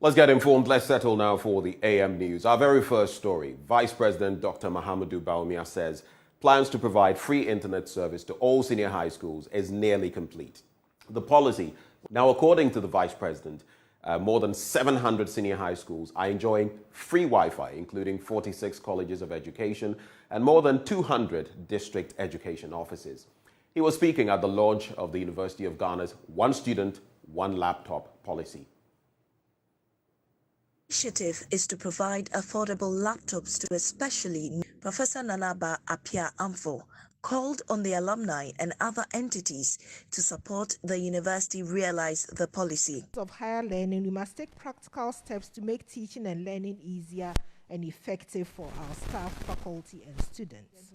Let's get informed. Let's settle now for the AM News. Our very first story. Vice President Dr. Mahamudu Bawumia says plans to provide free internet service to all senior high schools is nearly complete. The policy, now according to the Vice President, more than 700 senior high schools are enjoying free Wi-Fi, including 46 colleges of education and more than 200 district education offices. He was speaking at the launch of the University of Ghana's One Student, One Laptop policy. Initiative is to provide affordable laptops to especially Professor Nanaba Appiah-Ampho called on the alumni and other entities to support the university realize the policy. Of higher learning, we must take practical steps to make teaching and learning easier and effective for our staff, faculty, and students.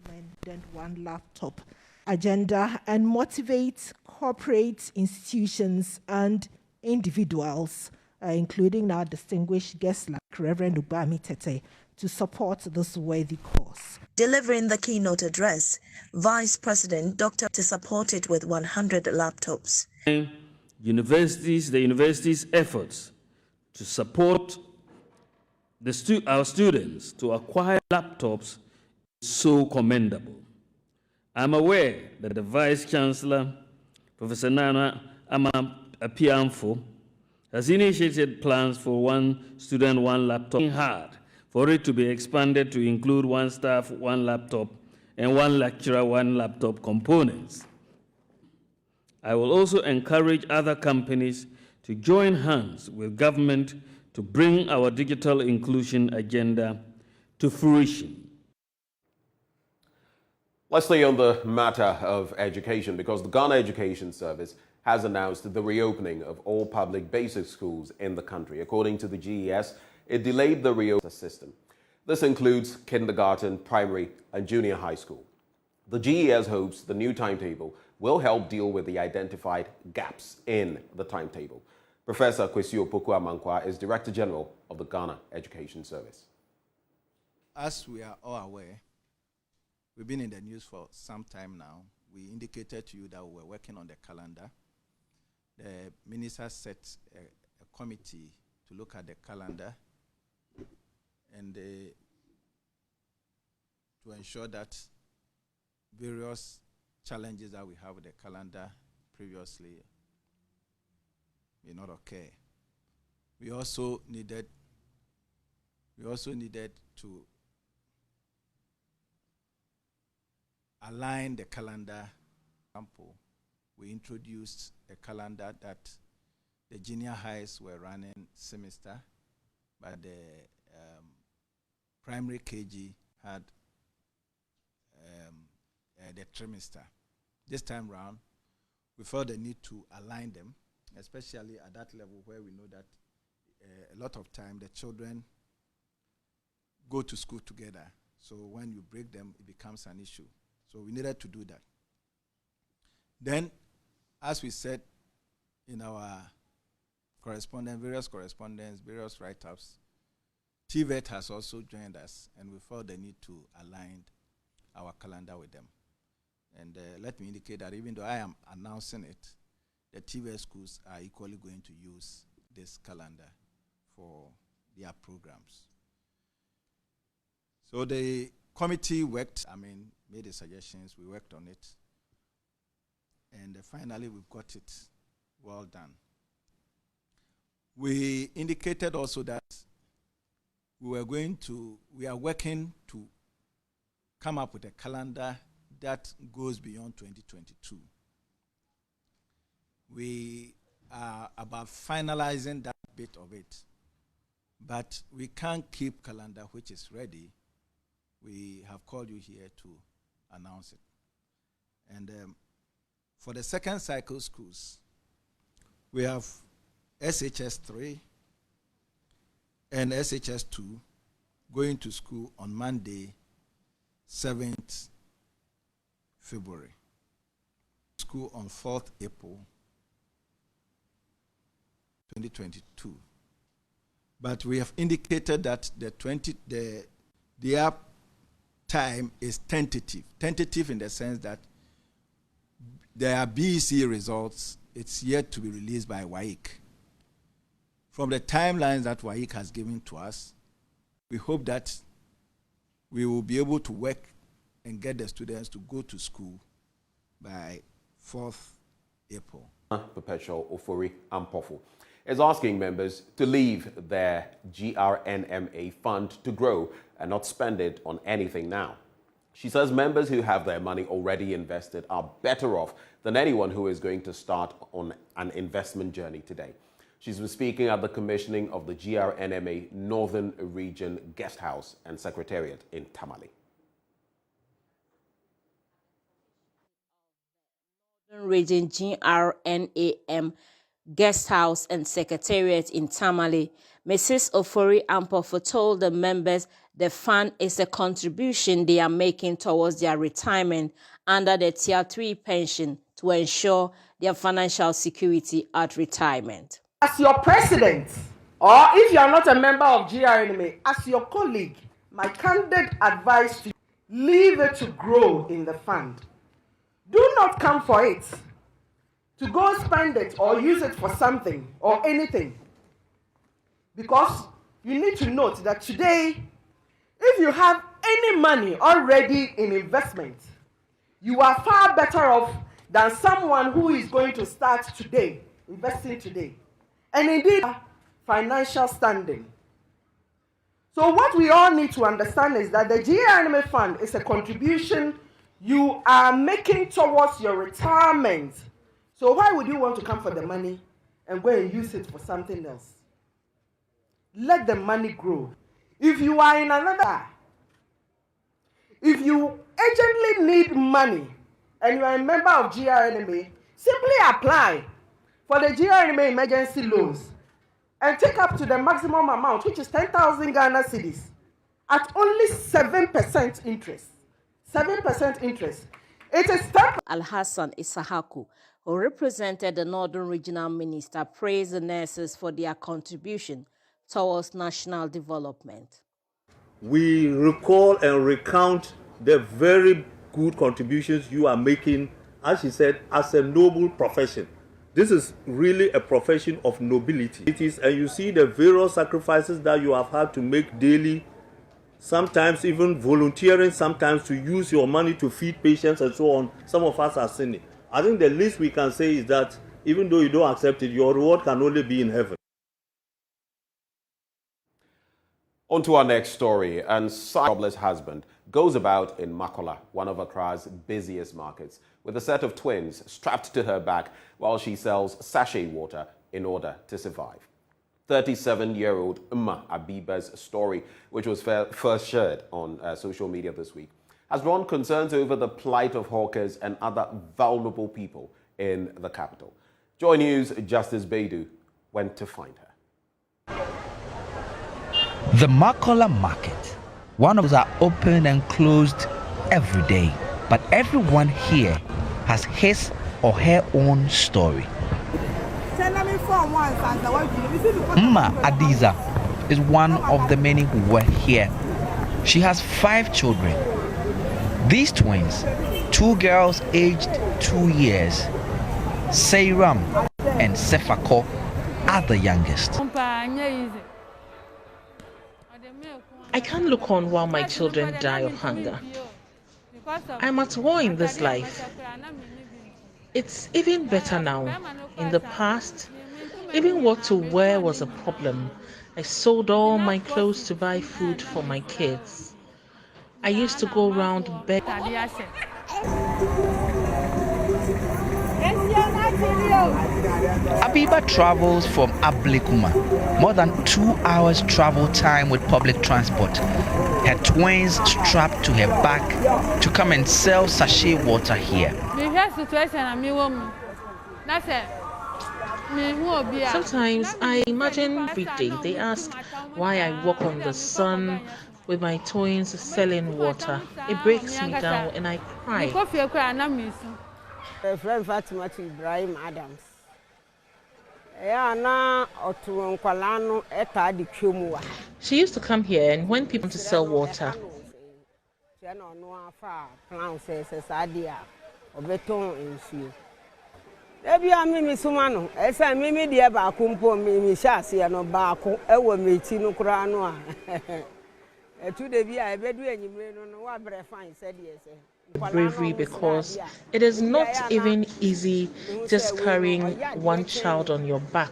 And one laptop agenda and motivate corporate institutions and individuals, including our distinguished guests like Reverend Ubami Tete, to support this worthy cause. Delivering the keynote address, Vice President Dr. to support it with 100 laptops. The university's efforts to support our students to acquire laptops is so commendable. I'm aware that the Vice Chancellor, Professor Nana Appiah-Ampho, has initiated plans for one student, one laptop, hard for it to be expanded to include one staff, one laptop, and one lecturer, one laptop components. I will also encourage other companies to join hands with government to bring our digital inclusion agenda to fruition. Let's stay on the matter of education because the Ghana Education Service has announced the reopening of all public basic schools in the country. According to the GES, it delayed the reopening system. This includes kindergarten, primary, and junior high school. The GES hopes the new timetable will help deal with the identified gaps in the timetable. Professor Kwesi Opoku-Amankwa is Director General of the Ghana Education Service. As we are all aware, we've been in the news for some time now. We indicated to you that we were working on the calendar. The minister set a committee to look at the calendar and to ensure that various challenges that we have with the calendar previously may not occur. We also needed to align the calendar. For example, we introduced a calendar that the junior highs were running semester, but the primary KG had the trimester. This time round, we felt the need to align them, especially at that level where we know that a lot of time the children go to school together. So when you break them, it becomes an issue. So we needed to do that. Then, as we said in our various write-ups, TVET has also joined us, and we felt the need to align our calendar with them. And let me indicate that even though I am announcing it, the TVET schools are equally going to use this calendar for their programs. So the committee worked, made the suggestions, we worked on it, and finally we've got it well done. We indicated also that we are working to come up with a calendar that goes beyond 2022. We are about finalizing that bit of it, but we can't keep calendar which is ready. We have called you here to announce it. And for the second cycle schools, we have SHS 3 and SHS 2 going to school on Monday, 7th February. School on 4th April 2022. But we have indicated that their time is tentative. Tentative in the sense that their BEC results, it's yet to be released by WAEC. from the timelines that WAEC has given to us, we hope that we will be able to work and get the students to go to school by 4th April. Perpetual Ofori Ampofo is asking members to leave their GRNMA fund to grow and not spend it on anything now. She says members who have their money already invested are better off than anyone who is going to start on an investment journey today. She's been speaking at the commissioning of the GRNMA Northern Region Guest House and Secretariat in Tamale. Region GRNAM Guest House and Secretariat in Tamale, Mrs. Ofori Ampofo told the members the fund is a contribution they are making towards their retirement under the Tier 3 pension to ensure their financial security at retirement. As your president, or if you are not a member of GRNMA, as your colleague, my candid advice to you, leave it to grow in the fund. Do not come for it, to go spend it or use it for something or anything. Because you need to note that today, if you have any money already in investment, you are far better off than someone who is going to start today, investing today. And indeed, financial standing. So what we all need to understand is that the GNPC fund is a contribution you are making towards your retirement. So why would you want to come for the money and go and use it for something else? Let the money grow. If you are in another, if you urgently need money and you are a member of GRNMA, simply apply for the GRNMA emergency loans and take up to the maximum amount, which is 10,000 Ghana cedis, at only 7% interest. 7% interest. It is Al-Hassan Isahaku, who represented the Northern Regional Minister, praised the nurses for their contribution towards national development. We recall and recount the very good contributions you are making, as she said, as a noble profession. This is really a profession of nobility. It is, and you see the various sacrifices that you have had to make daily, sometimes even volunteering, sometimes to use your money to feed patients and so on. Some of us are seen it. I think the least we can say is that even though you don't accept it, your reward can only be in heaven. On to our next story. And jobless husband goes about in Makola, one of Accra's busiest markets, with a set of twins strapped to her back while she sells sachet water in order to survive. 37-year-old Umma Abiba's story, which was first shared on social media this week, has drawn concerns over the plight of hawkers and other vulnerable people in the capital. JoyNews' Justice Baidu went to find her. The Makola market. One of those are open and closed every day, but everyone here has his or her own story. Mma Adiza is one of the many who were here. She has 5 children. These twins, 2 girls aged 2 years, Seiram and Sefako, are the youngest. I can't look on while my children die of hunger. I'm at war in this life. It's even better now. In the past, even what to wear was a problem. I sold all my clothes to buy food for my kids. I used to go around begging. Abiba travels from Ablekuma, more than 2 hours travel time with public transport. Her twins strapped to her back to come and sell sachet water here. Sometimes I imagine every day they ask why I walk on the sun with my twins selling water. It breaks me down and I cry. Ibrahim Adams. She used to come here, and when people want to sell water, Baby, I'm Miss Sumano. As I made the Abakumpo, Mimi Shassi, and Obako, I will meet Tino Cranoa. Today, I bet you know what I find, said yes. Bravery, because it is not even easy just carrying one child on your back.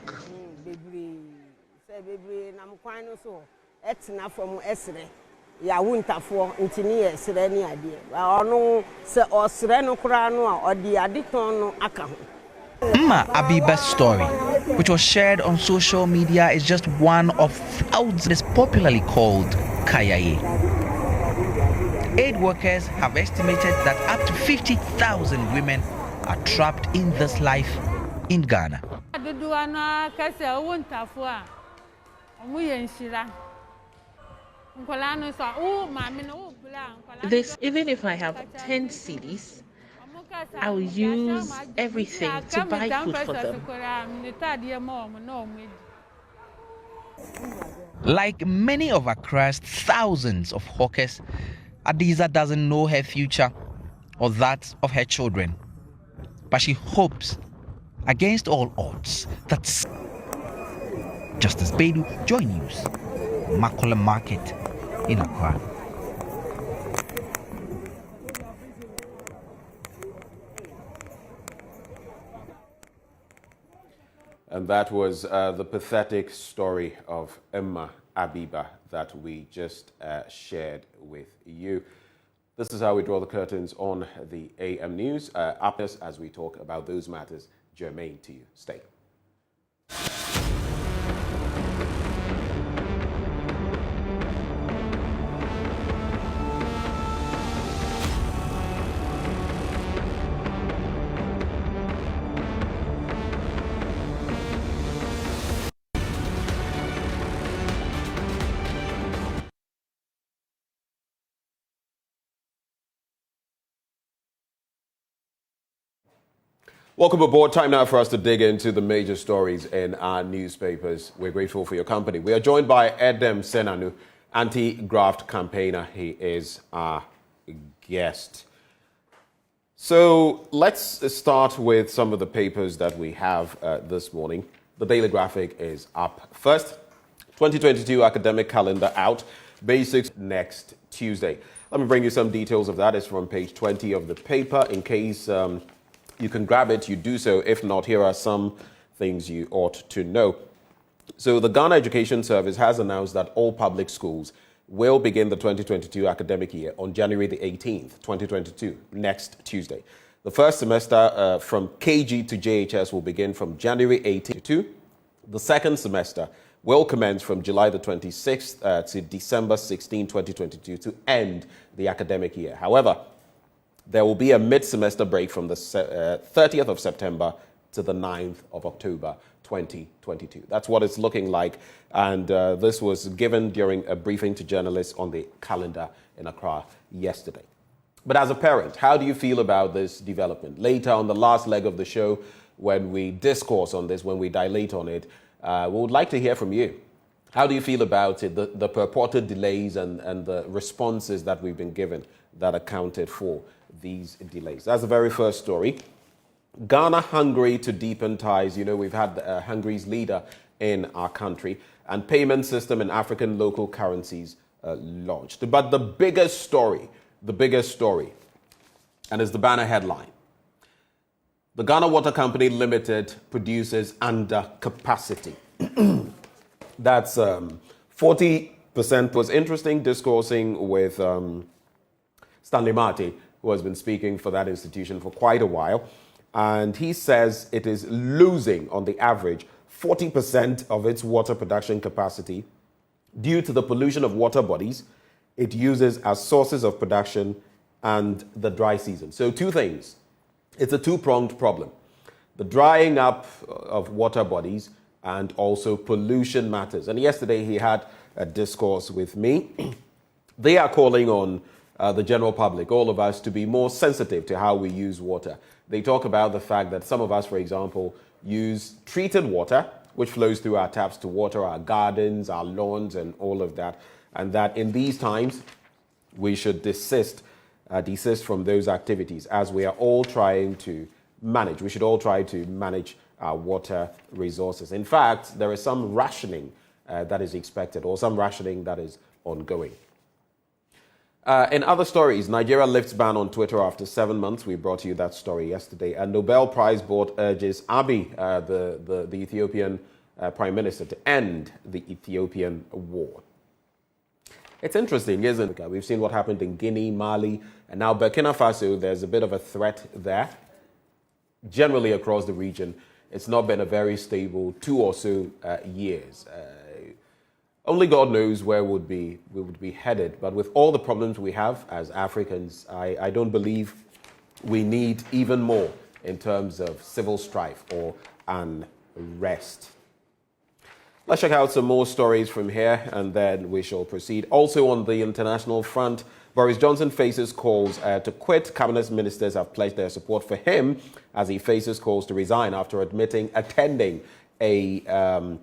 Ya wunta for ntini esre ni ade ono se osre no kura no a odi aditon no aka ho. Mma Abiba's story, which was shared on social media, is just one of thousands. It is popularly called Kayaye. Aid workers have estimated that up to 50,000 women are trapped in this life in Ghana. This, even if I have 10 cedis, I will use everything to buy food for them. Like many of Accra's thousands of hawkers, Adiza doesn't know her future or that of her children. But she hopes, against all odds, that Justice Bedu, JoyNews, Makola Market in Accra. And that was the pathetic story of Emma Abiba that we just shared with you. This is how we draw the curtains on the AM News. Up as we talk about those matters germane to you. Stay. Welcome aboard. Time now for us to dig into the major stories in our newspapers. We're grateful for your company. We are joined by Edem Senanu, anti-graft campaigner. He is our guest. So let's start with some of the papers that we have this morning. The Daily Graphic is up first. 2022 academic calendar out. Basics next Tuesday. Let me bring you some details of that. It's from page 20 of the paper. In case you can grab it, you do so. If not, here are some things you ought to know. So the Ghana Education Service has announced that all public schools will begin the 2022 academic year on January the 18th, 2022, next Tuesday. The first semester from KG to JHS will begin from January 18th. The second semester will commence from July the 26th to December 16, 2022 to end the academic year. However, there will be a mid-semester break from the 30th of September to the 9th of October 2022. That's what it's looking like. And this was given during a briefing to journalists on the calendar in Accra yesterday. But as a parent, how do you feel about this development? Later on the last leg of the show, when we discourse on this, when we dilate on it, we would like to hear from you. How do you feel about it, the purported delays and the responses that we've been given that accounted for these delays? That's the very first story. Ghana hungry to deepen ties. You know, we've had Hungary's leader in our country, and payment system in African local currencies launched. But the biggest story, and it's the banner headline. The Ghana Water Company Limited produces under capacity. That's 40%. Was interesting discoursing with Stanley Marty, who has been speaking for that institution for quite a while. And he says it is losing, on the average, 40% of its water production capacity due to the pollution of water bodies it uses as sources of production and the dry season. So two things. It's a two-pronged problem. The drying up of water bodies and also pollution matters. And yesterday he had a discourse with me. They are calling on the general public, all of us, to be more sensitive to how we use water. They talk about the fact that some of us, for example, use treated water, which flows through our taps to water our gardens, our lawns, and all of that. And that in these times, we should desist from those activities, as we are all trying to manage. We should all try to manage our water resources. In fact, there is some rationing that is expected, or some rationing that is ongoing. In other stories, Nigeria lifts ban on Twitter after 7 months. We brought you that story yesterday. A Nobel Prize board urges Abiy, the Ethiopian Prime Minister, to end the Ethiopian war. It's interesting, isn't it? We've seen what happened in Guinea, Mali, and now Burkina Faso. There's a bit of a threat there. Generally across the region, it's not been a very stable 2 or so years. Only God knows where we would be headed. But with all the problems we have as Africans, I don't believe we need even more in terms of civil strife or unrest. Let's check out some more stories from here, and then we shall proceed. Also on the international front, Boris Johnson faces calls to quit. Cabinet ministers have pledged their support for him as he faces calls to resign after attending a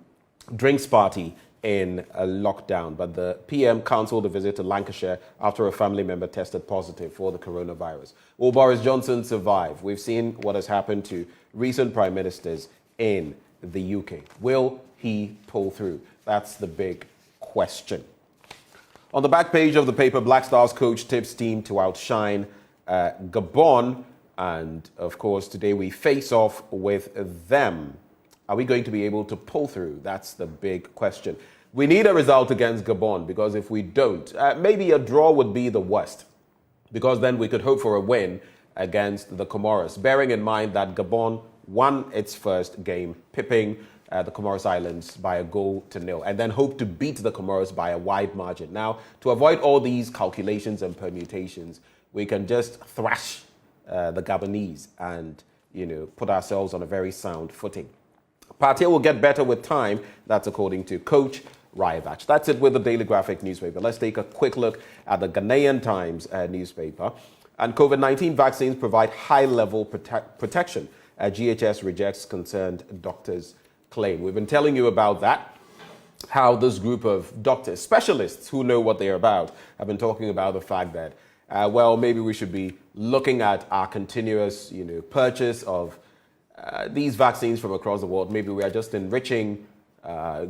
drinks party in a lockdown. But the PM cancelled a visit to Lancashire after a family member tested positive for the coronavirus. Will Boris Johnson survive? We've seen what has happened to recent prime ministers in the UK. Will he pull through? That's the big question. On the back page of the paper, Black Stars coach tips team to outshine Gabon. And of course, today we face off with them. Are we going to be able to pull through? That's the big question. We need a result against Gabon, because if we don't, maybe a draw would be the worst, because then we could hope for a win against the Comoros, bearing in mind that Gabon won its first game, pipping the Comoros Islands by 1-0, and then hope to beat the Comoros by a wide margin. Now, to avoid all these calculations and permutations, we can just thrash the Gabonese and, put ourselves on a very sound footing. Party will get better with time. That's according to Coach Rayabach. That's it with the Daily Graphic newspaper. Let's take a quick look at the Ghanaian Times newspaper. And COVID-19 vaccines provide high-level protection. GHS rejects concerned doctors' claim. We've been telling you about that, how this group of doctors, specialists who know what they're about, have been talking about the fact that, maybe we should be looking at our continuous, purchase of these vaccines from across the world. Maybe we are just enriching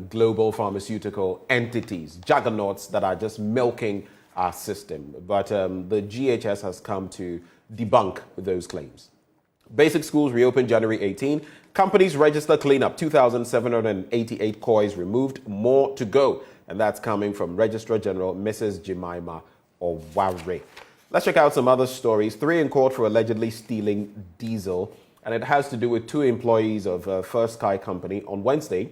global pharmaceutical entities, juggernauts that are just milking our system. But the GHS has come to debunk those claims. Basic schools reopened January 18. Companies register cleanup. 2,788 COIs removed, more to go. And that's coming from Registrar General Mrs. Jemima Oware. Let's check out some other stories. 3 in court for allegedly stealing diesel. And it has to do with 2 employees of First Sky Company on Wednesday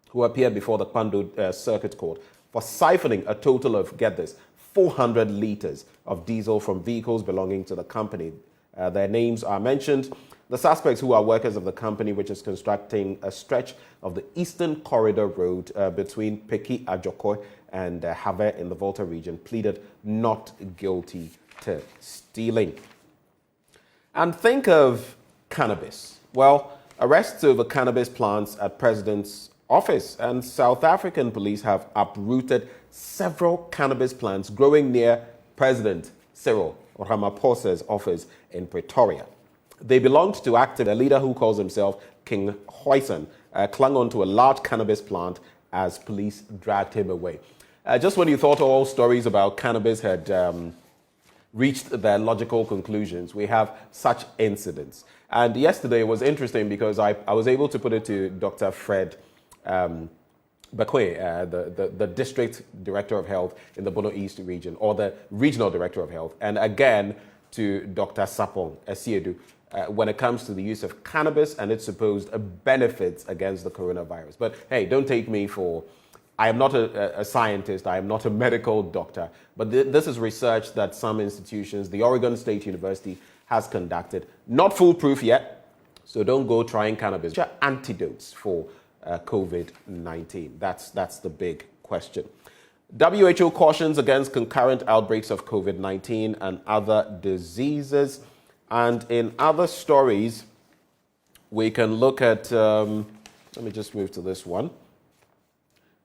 who appeared before the Pando Circuit Court for siphoning a total of, get this, 400 litres of diesel from vehicles belonging to the company. Their names are mentioned. The suspects, who are workers of the company, which is constructing a stretch of the Eastern Corridor Road between Peki Ajokoi and Have in the Volta region, pleaded not guilty to stealing. And think of cannabis. Well, arrests over cannabis plants at President's office, and South African police have uprooted several cannabis plants growing near President Cyril Ramaphosa's office in Pretoria. They belonged to a leader who calls himself King Hoyson, clung onto a large cannabis plant as police dragged him away. Just when you thought all stories about cannabis had reached their logical conclusions, we have such incidents. And yesterday was interesting because I was able to put it to Dr. Fred Bakwe, the District Director of Health in the Bono East region, or the Regional Director of Health, and again to Dr. Sapong Esiedu, when it comes to the use of cannabis and its supposed benefits against the coronavirus. But hey, don't take me for... I am not a scientist, I am not a medical doctor, but this is research that some institutions, the Oregon State University, has conducted. Not foolproof yet, so don't go trying cannabis. Which are antidotes for COVID-19? That's the big question. WHO cautions against concurrent outbreaks of COVID-19 and other diseases. And in other stories, we can look at, let me just move to this one.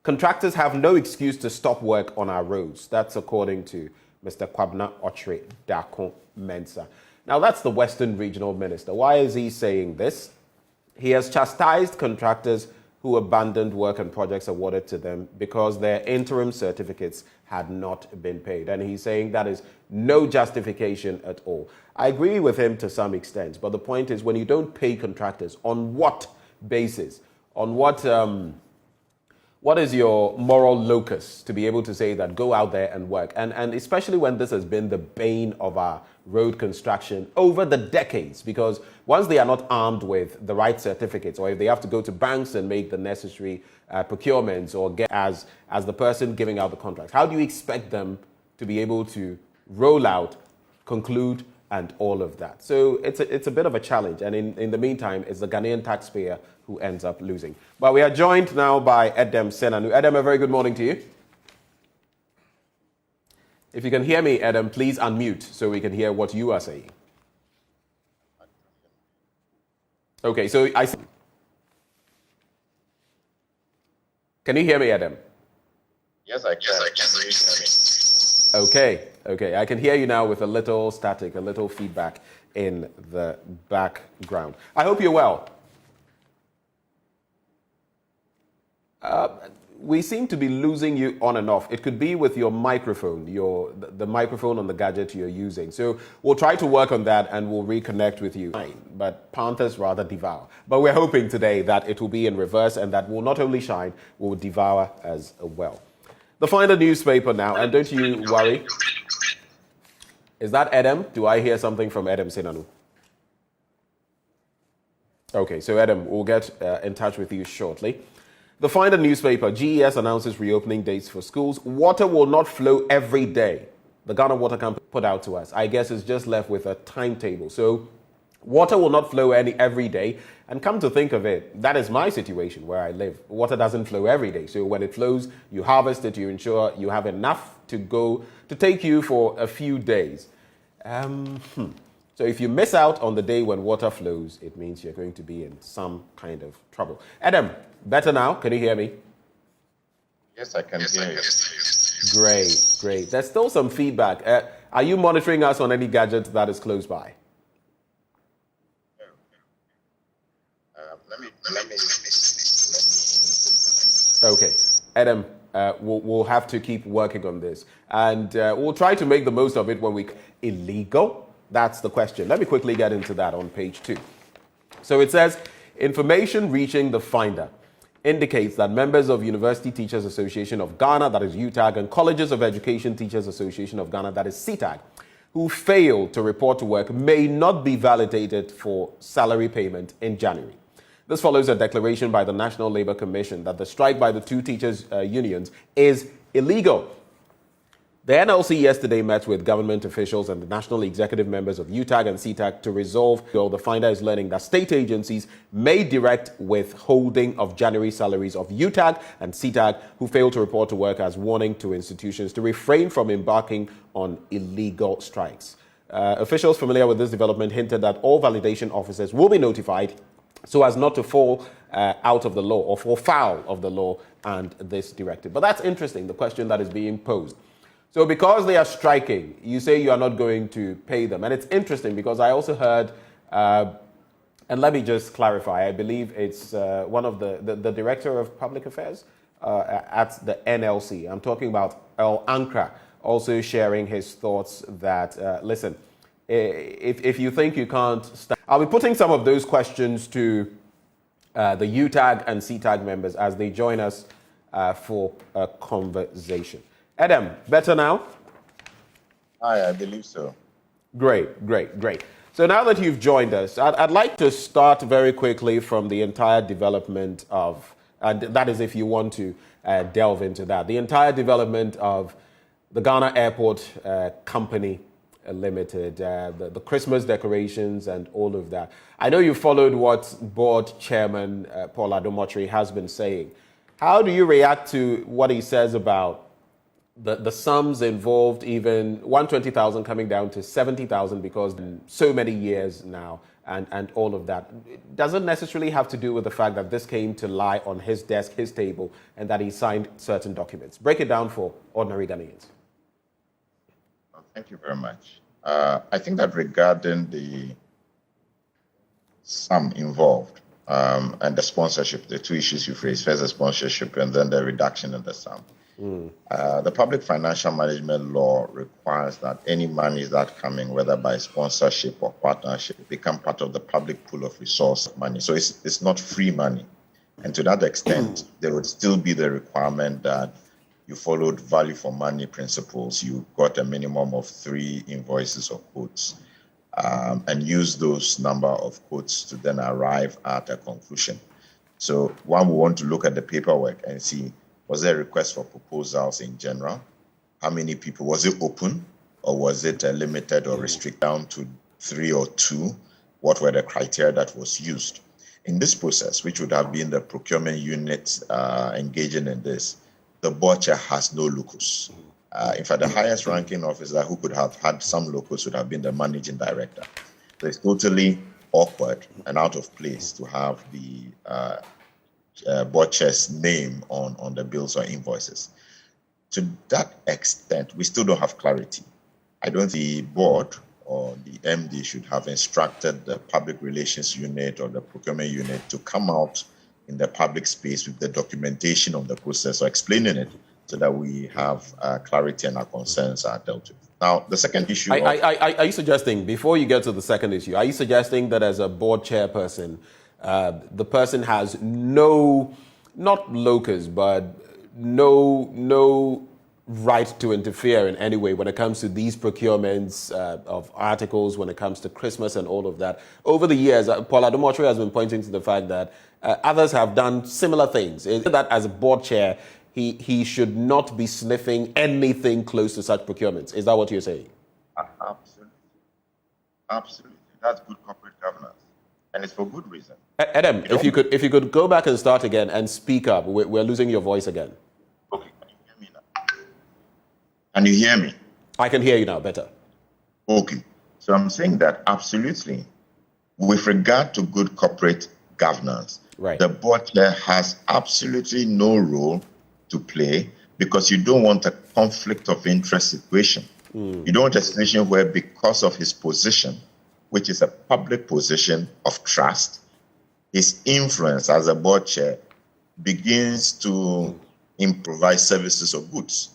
Contractors have no excuse to stop work on our roads. That's according to Mr. Kwabna Ochre Dakon Mensa. Now, that's the Western Regional Minister. Why is he saying this? He has chastised contractors who abandoned work and projects awarded to them because their interim certificates had not been paid. And he's saying that is no justification at all. I agree with him to some extent, but the point is, when you don't pay contractors, on what basis? On what is your moral locus to be able to say that go out there and work? And especially when this has been the bane of our road construction over the decades, because once they are not armed with the right certificates, or if they have to go to banks and make the necessary procurements, or get as the person giving out the contracts, how do you expect them to be able to roll out, conclude, and all of that? So it's a bit of a challenge, and in the meantime, it's the Ghanaian taxpayer who ends up losing. But we are joined now by Edem Senanu. Edem, a very good morning to you. If you can hear me, Edem, please unmute so we can hear what you are saying. Okay, so can you hear me, Edem? Yes, I can. Okay, I can hear you now with a little static, a little feedback in the background. I hope you're well. We seem to be losing you on and off. It could be with your microphone, the microphone on the gadget you're using. So we'll try to work on that and we'll reconnect with you. But Panthers rather devour. But we're hoping today that it will be in reverse and that will not only shine, will devour as well. The final newspaper now, and don't you worry. Is that Edem? Do I hear something from Edem Senanu? Okay, so Edem, we'll get in touch with you shortly. The final newspaper, GES announces reopening dates for schools. Water will not flow every day. The Ghana Water Company put out to us. I guess it's just left with a timetable. So water will not flow every day. And come to think of it, that is my situation where I live. Water doesn't flow every day. So when it flows, you harvest it, you ensure you have enough to take you for a few days. So if you miss out on the day when water flows, it means you're going to be in some kind of trouble. Adam, better now? Can you hear me? Yes, I can hear you. Great. There's still some feedback. Are you monitoring us on any gadget that is close by? Let me. Okay, Adam, we'll have to keep working on this, and we'll try to make the most of it when we illegal. That's the question. Let me quickly get into that on page 2. So it says, information reaching the finder indicates that members of University Teachers Association of Ghana, that is UTAG, and Colleges of Education Teachers Association of Ghana, that is CTAG, who failed to report to work may not be validated for salary payment in January. This follows a declaration by the National Labour Commission that the strike by the two teachers' unions is illegal. The NLC yesterday met with government officials and the national executive members of UTAG and CTAG to resolve. The finder is learning that state agencies may direct withholding of January salaries of UTAG and CTAG who fail to report to work, as warning to institutions to refrain from embarking on illegal strikes. Officials familiar with this development hinted that all validation officers will be notified so as not to fall out of the law or fall foul of the law and this directive. But that's interesting, the question that is being posed. So because they are striking, you say you are not going to pay them. And it's interesting because I also heard, and let me just clarify, I believe it's one of the director of public affairs at the NLC. I'm talking about El Ankra, also sharing his thoughts that, listen, if you think you can't stand, I'll be putting some of those questions to the UTAG and CTAG members as they join us for a conversation. Adam, better now? I believe so. Great. So now that you've joined us, I'd like to start very quickly from the entire development of, and that is if you want to delve into that, the entire development of the Ghana Airport Company Limited, the Christmas decorations and all of that. I know you followed what board chairman Paul Adomotri has been saying. How do you react to what he says about the sums involved, even 120,000 coming down to 70,000 because so many years now and all of that? It doesn't necessarily have to do with the fact that this came to lie on his desk, his table, and that he signed certain documents. Break it down for ordinary Ghanaians. Well, thank you very much. I think that regarding the sum involved and the sponsorship, the two issues you raised, first the sponsorship and then the reduction in the sum. The public financial management law requires that any monies that come in, whether by sponsorship or partnership, become part of the public pool of resource money. So it's not free money. And to that extent, there would still be the requirement that you followed value for money principles. You got a minimum of 3 invoices or quotes, and use those number of quotes to then arrive at a conclusion. So one will want to look at the paperwork and see, was there a request for proposals in general? How many people? Was it open, or was it limited or restricted down to 3 or 2? What were the criteria that was used? In this process, which would have been the procurement unit engaging in this, the board chair has no locus. In fact, the highest ranking officer who could have had some locus would have been the managing director. So it's totally awkward and out of place to have the board chair's name on the bills or invoices. To that extent, we still don't have clarity. I don't think the board or the MD should have instructed the public relations unit or the procurement unit to come out in the public space with the documentation of the process or explaining it so that we have clarity and our concerns are dealt with. Now, the second issue... Are you suggesting, before you get to the second issue, are you suggesting that as a board chairperson, the person has no, not locus, but no right to interfere in any way when it comes to these procurements of articles, when it comes to Christmas and all of that? Over the years, Paul Adomotri has been pointing to the fact that others have done similar things. Is that as a board chair, he should not be sniffing anything close to such procurements? Is that what you're saying? Absolutely. Absolutely. That's good corporate governance. And it's for good reason. Adam, if you could go back and start again and speak up. We're losing your voice again. Okay, can you hear me now? Can you hear me? I can hear you now better. Okay. So I'm saying that absolutely, with regard to good corporate governance, right, the board chair has absolutely no role to play because you don't want a conflict of interest situation. You don't want a situation where, because of his position, which is a public position of trust, his influence as a board chair begins to improvise services or goods.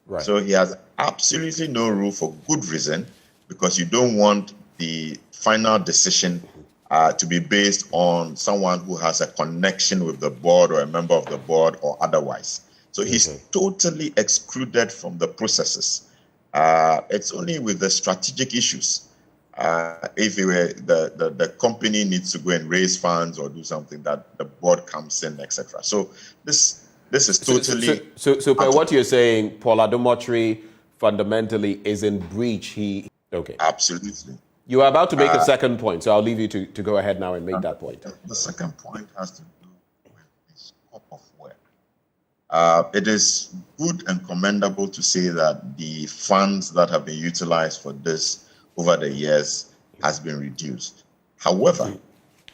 Right. So he has absolutely no rule for good reason, because you don't want the final decision to be based on someone who has a connection with the board or a member of the board or otherwise. So he's totally excluded from the processes. It's only with the strategic issues. If it were the company needs to go and raise funds or do something, that the board comes in, etc. So this is totally... So by what you're saying, Paul Adomotri fundamentally is in breach. Okay. Absolutely. You are about to make a second point, so I'll leave you to go ahead now and make that point. The second point has to do with the scope of work. It is good and commendable to say that the funds that have been utilized for this over the years has been reduced. However,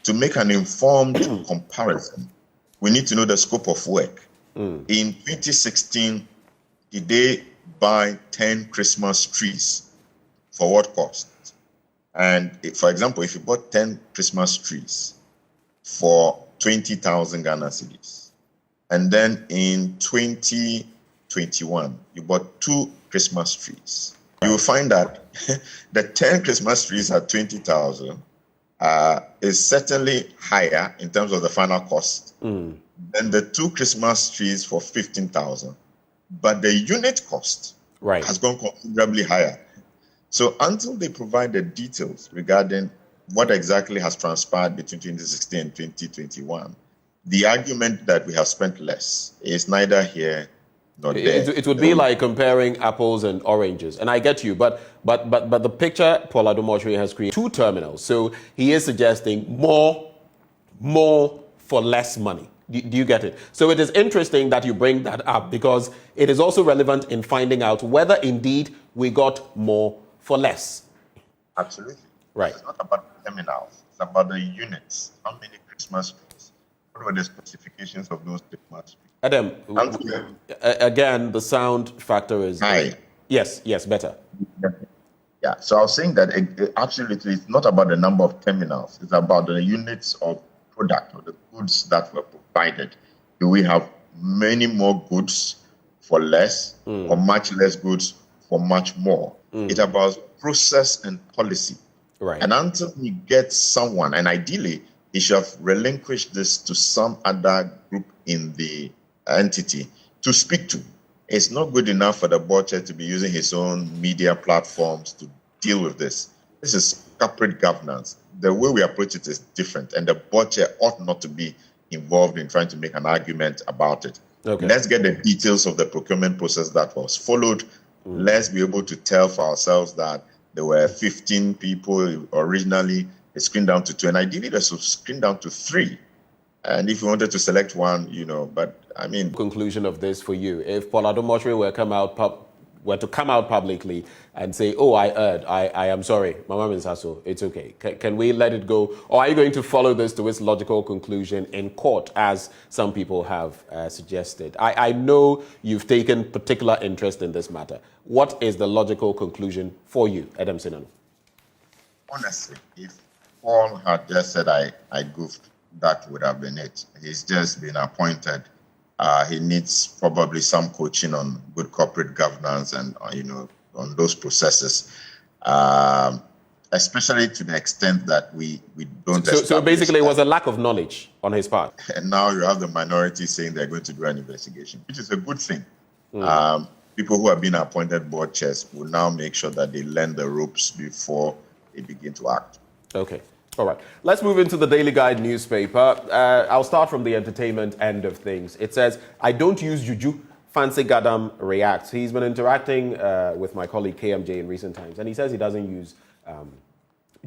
to make an informed comparison, we need to know the scope of work. In 2016, did they buy 10 Christmas trees? For what cost? And for example, if you bought 10 Christmas trees for 20,000 Ghana cedis, and then in 2021, you bought 2 Christmas trees, you will find that the 10 Christmas trees at 20,000 is certainly higher in terms of the final cost than the 2 Christmas trees for 15,000. But the unit cost has gone considerably higher. So until they provide the details regarding what exactly has transpired between 2016 and 2021, the argument that we have spent less is neither here nor there. It would be like comparing apples and oranges, and I get you, but the picture Paul Adomotri has created 2 terminals, so he is suggesting more for less money. Do you get it? So it is interesting that you bring that up, because it is also relevant in finding out whether indeed we got more for less. Absolutely. Right. It's not about the terminals. It's about the units. How many Christmas trees? What were the specifications of those Christmas trees? Adam, again, the sound factor is... High. Yes, better. Yeah, so I was saying that absolutely it's not about the number of terminals. It's about the units of product or the goods that were provided. Do we have many more goods for less or much less goods for much more? It's about process and policy. Right. And until we get someone, and ideally, he should have relinquished this to some other group in the entity to speak to. It's not good enough for the board chair to be using his own media platforms to deal with this. This is corporate governance. The way we approach it is different, and the board chair ought not to be involved in trying to make an argument about it. Okay. Let's get the details of the procurement process that was followed. Let's be able to tell for ourselves that there were 15 people originally, they screened down to 2, and ideally they should screen down to 3. And if you wanted to select one, but I mean... Conclusion of this for you. If Paul Adomotre were to come out publicly and say, oh, I erred, I am sorry, Mama Minsaso, it's okay. Can we let it go? Or are you going to follow this to its logical conclusion in court, as some people have suggested? I know you've taken particular interest in this matter. What is the logical conclusion for you, Adam Sinano? Honestly, if Paul had just said, I goofed, that would have been it. He's just been appointed. He needs probably some coaching on good corporate governance and, on those processes, especially to the extent that we don't... So basically it was a lack of knowledge on his part. And now you have the minority saying they're going to do an investigation, which is a good thing. People who have been appointed board chairs will now make sure that they learn the ropes before they begin to act. Okay. All right. Let's move into the Daily Guide newspaper. I'll start from the entertainment end of things. It says, I don't use juju. Fancy Gadam reacts. He's been interacting with my colleague KMJ in recent times, and he says he doesn't use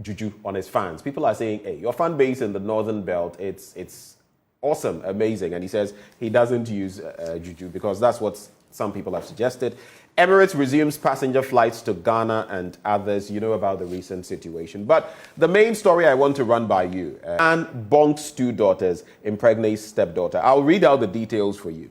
juju on his fans. People are saying, hey, your fan base in the Northern Belt, it's awesome, amazing. And he says he doesn't use juju because that's what some people have suggested. Emirates resumes passenger flights to Ghana and others. You know about the recent situation. But the main story I want to run by you, and bonks 2 daughters, impregnates stepdaughter. I'll read out the details for you.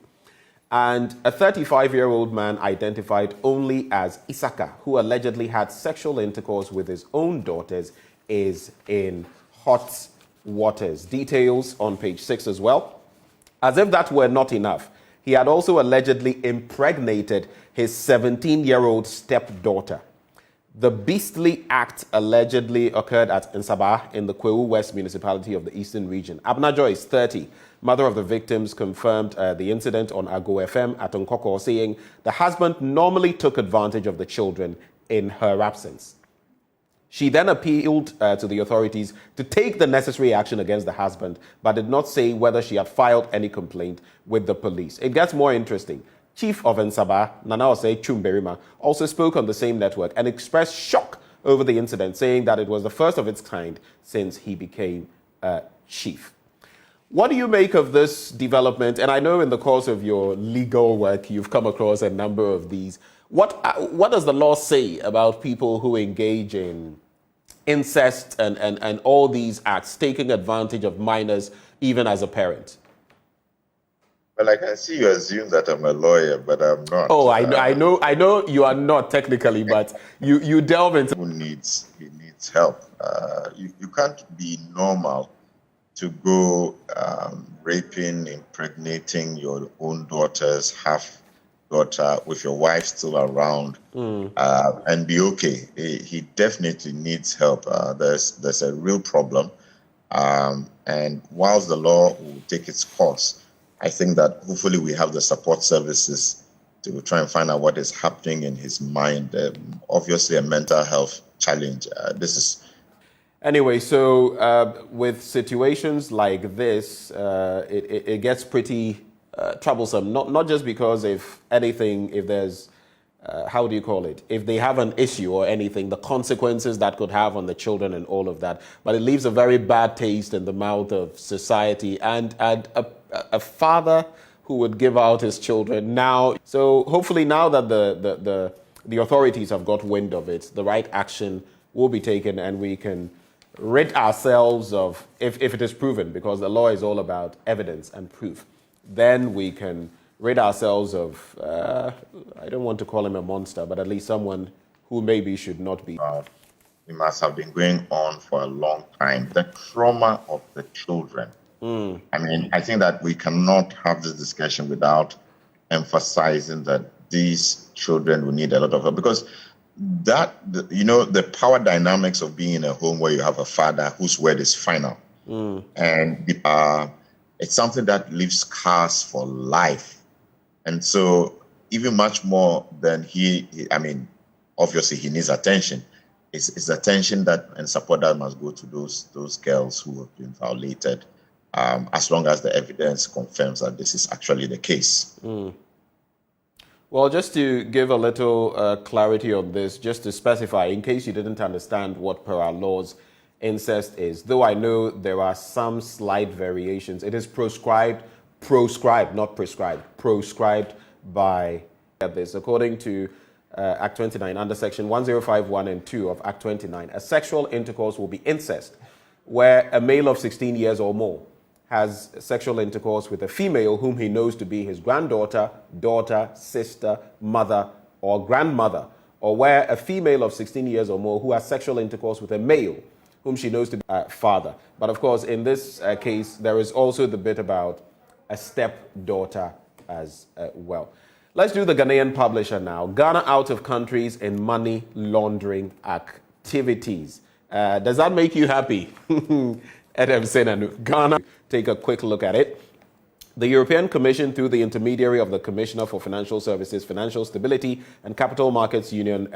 And a 35-year-old man identified only as Isaka, who allegedly had sexual intercourse with his own daughters, is in hot waters. Details on page 6 as well. As if that were not enough, he had also allegedly impregnated his 17-year-old stepdaughter. The beastly act allegedly occurred at Nsaba in the Kwewu West municipality of the Eastern region. Abna Joyce, 30, mother of the victims, confirmed the incident on Ago FM at Nkoko, saying the husband normally took advantage of the children in her absence. She then appealed to the authorities to take the necessary action against the husband, but did not say whether she had filed any complaint with the police. It gets more interesting. Chief of Nsaba, Nanaose Chumberima, also spoke on the same network and expressed shock over the incident, saying that it was the first of its kind since he became chief. What do you make of this development? And I know in the course of your legal work, you've come across a number of these. What does the law say about people who engage in incest and all these acts, taking advantage of minors, even as a parent? Well, I can see you assume that I'm a lawyer, but I'm not. Oh, I know you are not technically, but you delve into... He needs help. You can't be normal to go raping, impregnating your own daughter's half-daughter with your wife still around and be okay. He definitely needs help. There's a real problem. And whilst the law will take its course, I think that hopefully we have the support services to try and find out what is happening in his mind. Obviously, a mental health challenge. Anyway, so with situations like this, it gets pretty troublesome. Not just because if there's, how do you call it? If they have an issue or anything, the consequences that could have on the children and all of that. But it leaves a very bad taste in the mouth of society and a father who would give out his children now. So hopefully now that the authorities have got wind of it, the right action will be taken and we can rid ourselves of, if it is proven, because the law is all about evidence and proof, then we can rid ourselves of, I don't want to call him a monster, but at least someone who maybe should not be. It must have been going on for a long time. The trauma of the children. I mean, I think that we cannot have this discussion without emphasizing that these children will need a lot of help, because the power dynamics of being in a home where you have a father whose word is final, and it's something that leaves scars for life. And so even much more than obviously he needs attention. It's attention and support that must go to those girls who have been violated, as long as the evidence confirms that this is actually the case. Well, just to give a little clarity on this, just to specify, in case you didn't understand what per our laws incest is, though I know there are some slight variations, it is proscribed, not prescribed, proscribed by this. According to Act 29, under Section 105(1) and 2 of Act 29, a sexual intercourse will be incest, where a male of 16 years or more has sexual intercourse with a female whom he knows to be his granddaughter, daughter, sister, mother, or grandmother, or where a female of 16 years or more who has sexual intercourse with a male whom she knows to be father. But of course, in this case, there is also the bit about a stepdaughter as well. Let's do the Ghanaian publisher now. Ghana out of countries in money laundering activities. Does that make you happy? Edem Senanu. Ghana, take a quick look at it. The European Commission, through the intermediary of the Commissioner for Financial Services, Financial Stability and Capital Markets Union,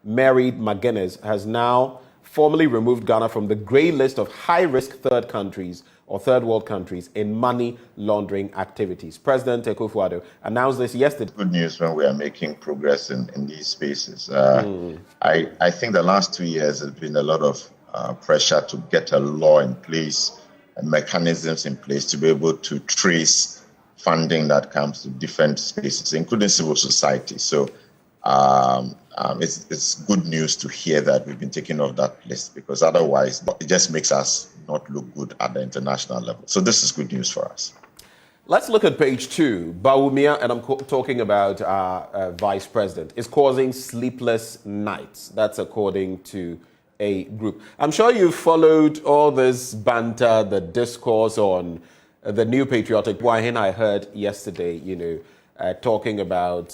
Mary McGuinness, has now formally removed Ghana from the grey list of high-risk third countries or third world countries in money laundering activities. President Akufo-Addo announced this yesterday. Good news when we are making progress in these spaces. I think the last 2 years has been a lot of pressure to get a law in place and mechanisms in place to be able to trace funding that comes to different spaces, including civil society. So it's good news to hear that we've been taken off that list, because otherwise it just makes us not look good at the international level. So this is good news for us. Let's look at page 2. Bawumia, and I'm talking about our vice president, is causing sleepless nights. That's according to a group. I'm sure you followed all this banter, the discourse on the new patriotic wine I heard yesterday, talking about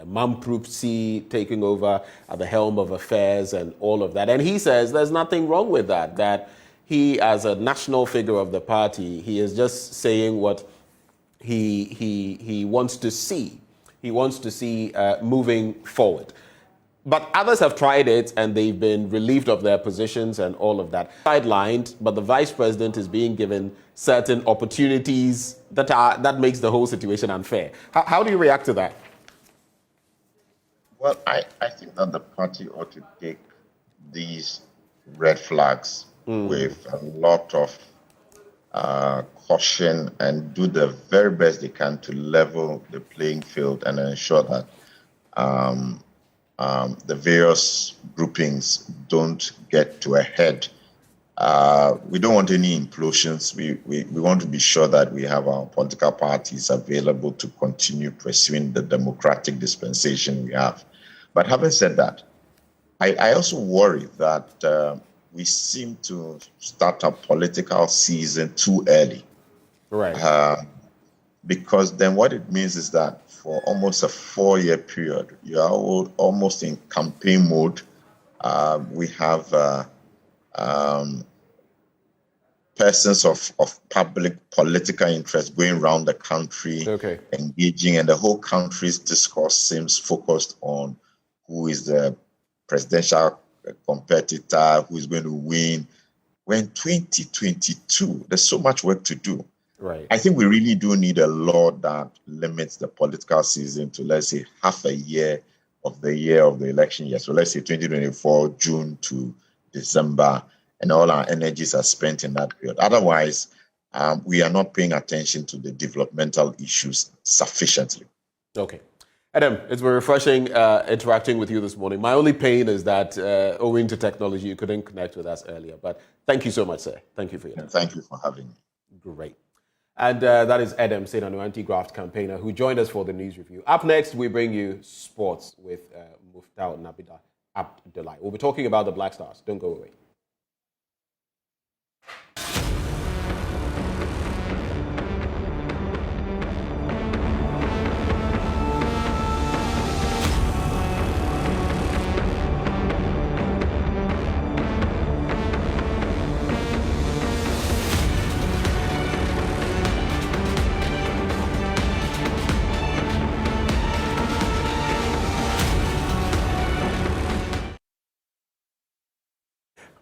Mamprupsi taking over at the helm of affairs and all of that. And he says there's nothing wrong with that he, as a national figure of the party, he is just saying what he wants to see. He wants to see moving forward. But others have tried it and they've been relieved of their positions and all of that. Sidelined, but the vice president is being given certain opportunities that makes the whole situation unfair. How do you react to that? Well, I think that the party ought to take these red flags with a lot of caution and do the very best they can to level the playing field and ensure that the various groupings don't get to a head. We don't want any implosions. We want to be sure that we have our political parties available to continue pursuing the democratic dispensation we have. But having said that, I also worry that we seem to start a political season too early. Right. Because then what it means is that for almost a 4-year period, you are almost in campaign mode. We have persons of public political interest going around the country, engaging, and the whole country's discourse seems focused on who is the presidential competitor, who is going to win. When 2022, there's so much work to do. Right. I think we really do need a law that limits the political season to, let's say, half a year of the election year. So let's say 2024, June to December, and all our energies are spent in that period. Otherwise, we are not paying attention to the developmental issues sufficiently. Okay. Adam, it's been refreshing interacting with you this morning. My only pain is that owing to technology, you couldn't connect with us earlier. But thank you so much, sir. Thank you for your time. Thank you for having me. Great. And that is Adam Senano, anti-graft campaigner, who joined us for the news review. Up next, we bring you sports with Muftau Nabida Abdullahi. We'll be talking about the Black Stars. Don't go away.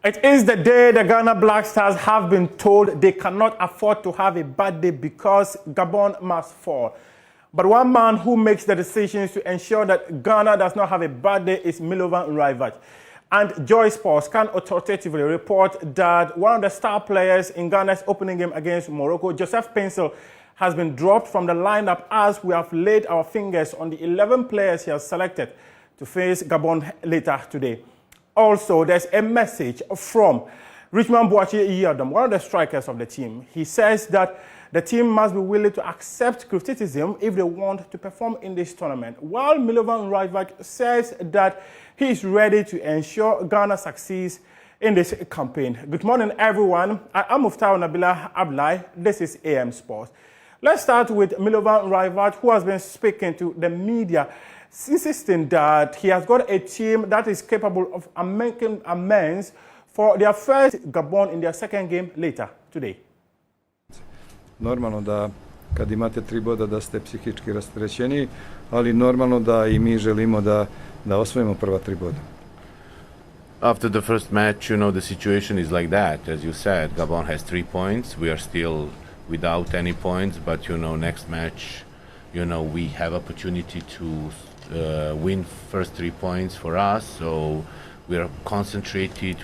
It is the day the Ghana Black Stars have been told they cannot afford to have a bad day because Gabon must fall. But one man who makes the decisions to ensure that Ghana does not have a bad day is Milovan Rajvac. And Joy Sports can authoritatively report that one of the star players in Ghana's opening game against Morocco, Joseph Pencil, has been dropped from the lineup as we have laid our fingers on the 11 players he has selected to face Gabon later today. Also, there's a message from Richmond Boakye-Iyadom, one of the strikers of the team. He says that the team must be willing to accept criticism if they want to perform in this tournament, while Milovan Rajvac says that he is ready to ensure Ghana succeeds in this campaign. Good morning, everyone. I am Muftau Nabila Abdullahi. This is AM Sports. Let's start with Milovan Rajvac, who has been speaking to the media, insisting that he has got a team that is capable of making amends for their first Gabon in their second game later today. Normalno da kad imate 3 boda da ste psihički rasterećeni, ali normalno da I mi želimo da osvojimo prva 3 boda. After the first match, you know, the situation is like that. As you said, Gabon has 3 points. We are still without any points, but you know, next match, you know, we have opportunity to win first 3 points for us. So we are concentrated.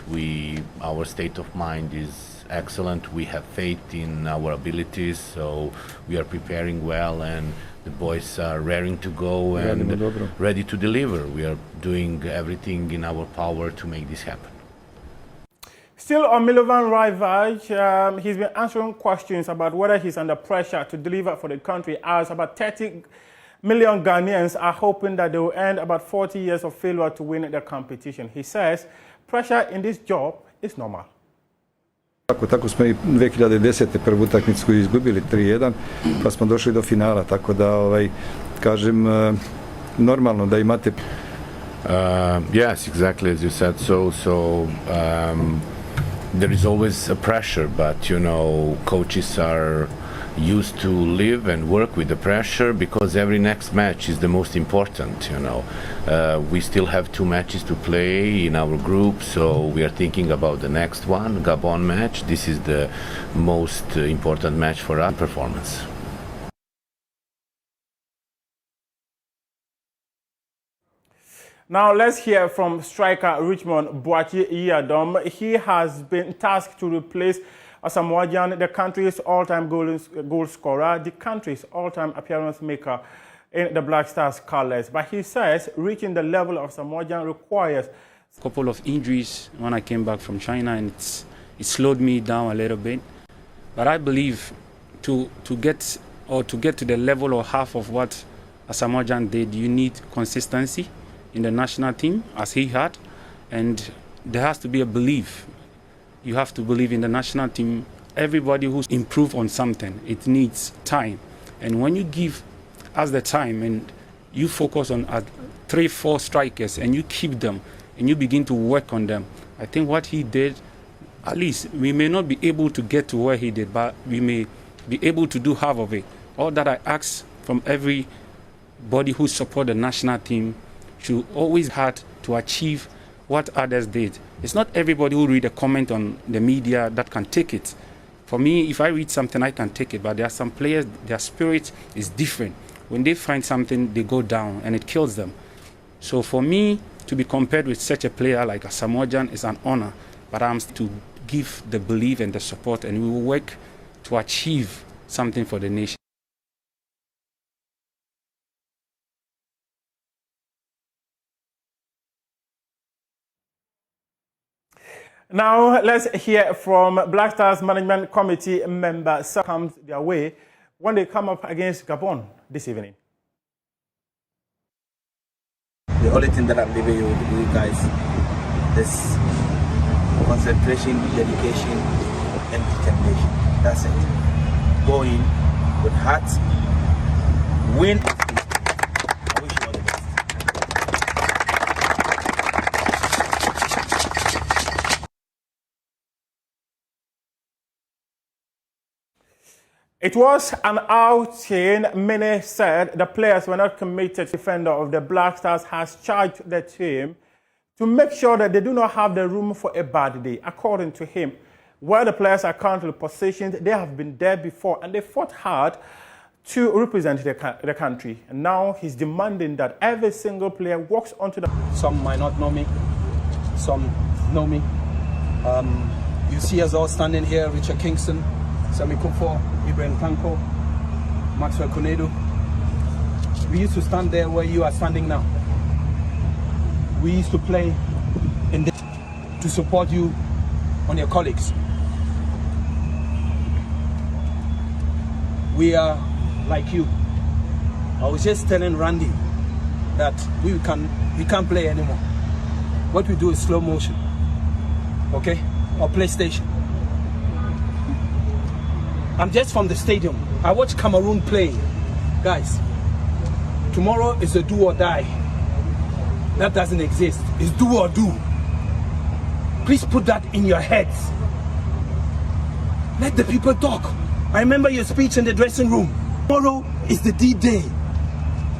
Our state of mind is excellent. We have faith in our abilities. So we are preparing well, and the boys are raring to go and ready to deliver. We are doing everything in our power to make this happen. Still on Milovan Rajvac, he's been answering questions about whether he's under pressure to deliver for the country, as about 30 million Ghanaians are hoping that they will end about 40 years of failure to win the competition. He says pressure in this job is normal. Tako smo I 2010. prvu utakmicu izgubili 3-1, pa smo došli do finala, tako da kažem normalno da imate. Yes, exactly as you said. So there is always a pressure, but you know, coaches are used to live and work with the pressure because every next match is the most important, you know. We still have 2 matches to play in our group, so we are thinking about the next one, Gabon match. This is the most important match for our performance. Now let's hear from striker Richmond Boakye-Iyadom. He has been tasked to replace Asamoah, the country's all-time goal scorer, the country's all-time appearance maker in the Black Stars colours. But he says reaching the level of Asamoah requires a couple of injuries when I came back from China, and it slowed me down a little bit. But I believe to get to the level or half of what Asamoah did, you need consistency in the national team, as he had, and there has to be a belief. You have to believe in the national team. Everybody who's improved on something, it needs time. And when you give us the time and you focus on 3-4 strikers and you keep them and you begin to work on them, I think what he did, at least we may not be able to get to where he did, but we may be able to do half of it. All that I ask from everybody who support the national team should always have to achieve what others did. It's not everybody who read a comment on the media that can take it. For me, if I read something, I can take it, but there are some players, their spirit is different. When they find something, they go down and it kills them. So for me, to be compared with such a player like Asamoah is an honor, but I'm to give the belief and the support, and we will work to achieve something for the nation. Now, let's hear from Black Stars Management Committee member comes their way when they come up against Gabon this evening. The only thing that I'm leaving you with you guys is concentration, dedication, and determination. That's it. Go in with heart, win. I wish you all the best. It was an outing. Many said the players were not committed. Defender of the Black Stars has charged the team to make sure that they do not have the room for a bad day. According to him, where the players are currently positioned, they have been there before and they fought hard to represent the country. And now he's demanding that every single player walks onto the... Some might not know me, some know me. You see us all standing here, Richard Kingston, Sami Kufo, Ibrahim Tanko, Maxwell Konedu. We used to stand there where you are standing now. We used to play in the, to support you on your colleagues. We are like you. I was just telling Randy that we can't play anymore. What we do is slow motion, okay, or PlayStation. I'm just from the stadium. I watch Cameroon play. Guys, tomorrow is a do or die. That doesn't exist. It's do or do. Please put that in your heads. Let the people talk. I remember your speech in the dressing room. Tomorrow is the D-Day.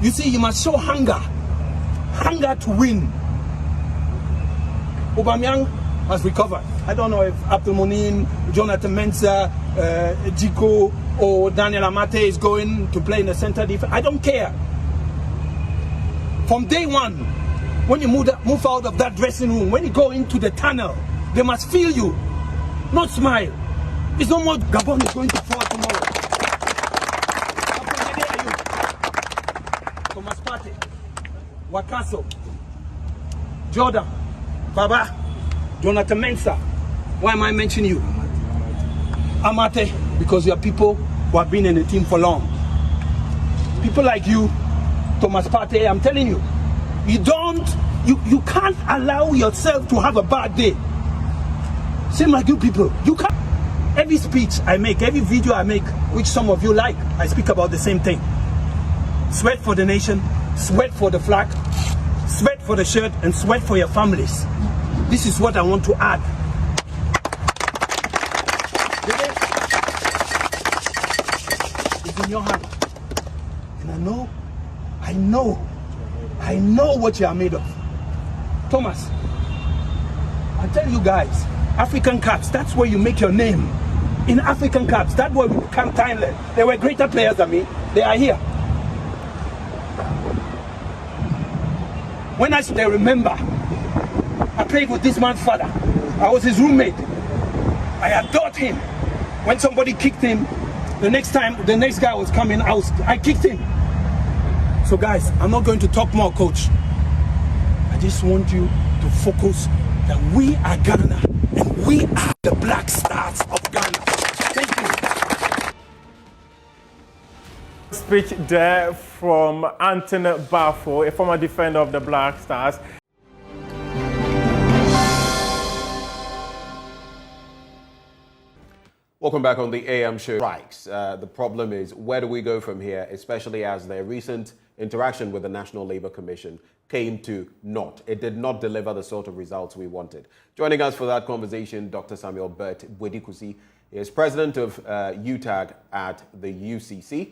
You see, you must show hunger. Hunger to win. Aubameyang has recovered. I don't know if Abdul Monin, Jonathan Mensah, Jiko or Daniel Amate is going to play in the center defense. I don't care. From day one, when you move out of that dressing room, when you go into the tunnel, they must feel you, not smile. It's no more Gabon is going to fall tomorrow. Thomas Partey, Wakaso, Jordan, Baba, Jonathan Mensah. Why am I mentioning you? Amate, because you are people who have been in the team for long. People like you, Thomas Partey, I'm telling you, you can't allow yourself to have a bad day. Same like you people. You can't. Every speech I make, every video I make, which some of you like, I speak about the same thing. Sweat for the nation, sweat for the flag, sweat for the shirt, and sweat for your families. This is what I want to add. It's in your hand. And I know what you are made of. Thomas, I tell you guys, African Cups, that's where you make your name. In African Cups, that's where we become timeless. There were greater players than me. They are here. When I say remember, I played with this man's father. I was his roommate. I adored him. When somebody kicked him, the next guy was coming, I kicked him. So guys, I'm not going to talk more, coach. I just want you to focus that we are Ghana and we are the Black Stars of Ghana. Thank you. Speech there from Anthony Bafo, a former defender of the Black Stars. Welcome back on the AM show. Strikes. The problem is, where do we go from here, especially as their recent interaction with the National Labour Commission came to naught. It did not deliver the sort of results we wanted. Joining us for that conversation, Dr. Samuel Bert Bwedikusi. He is president of UTAG at the UCC.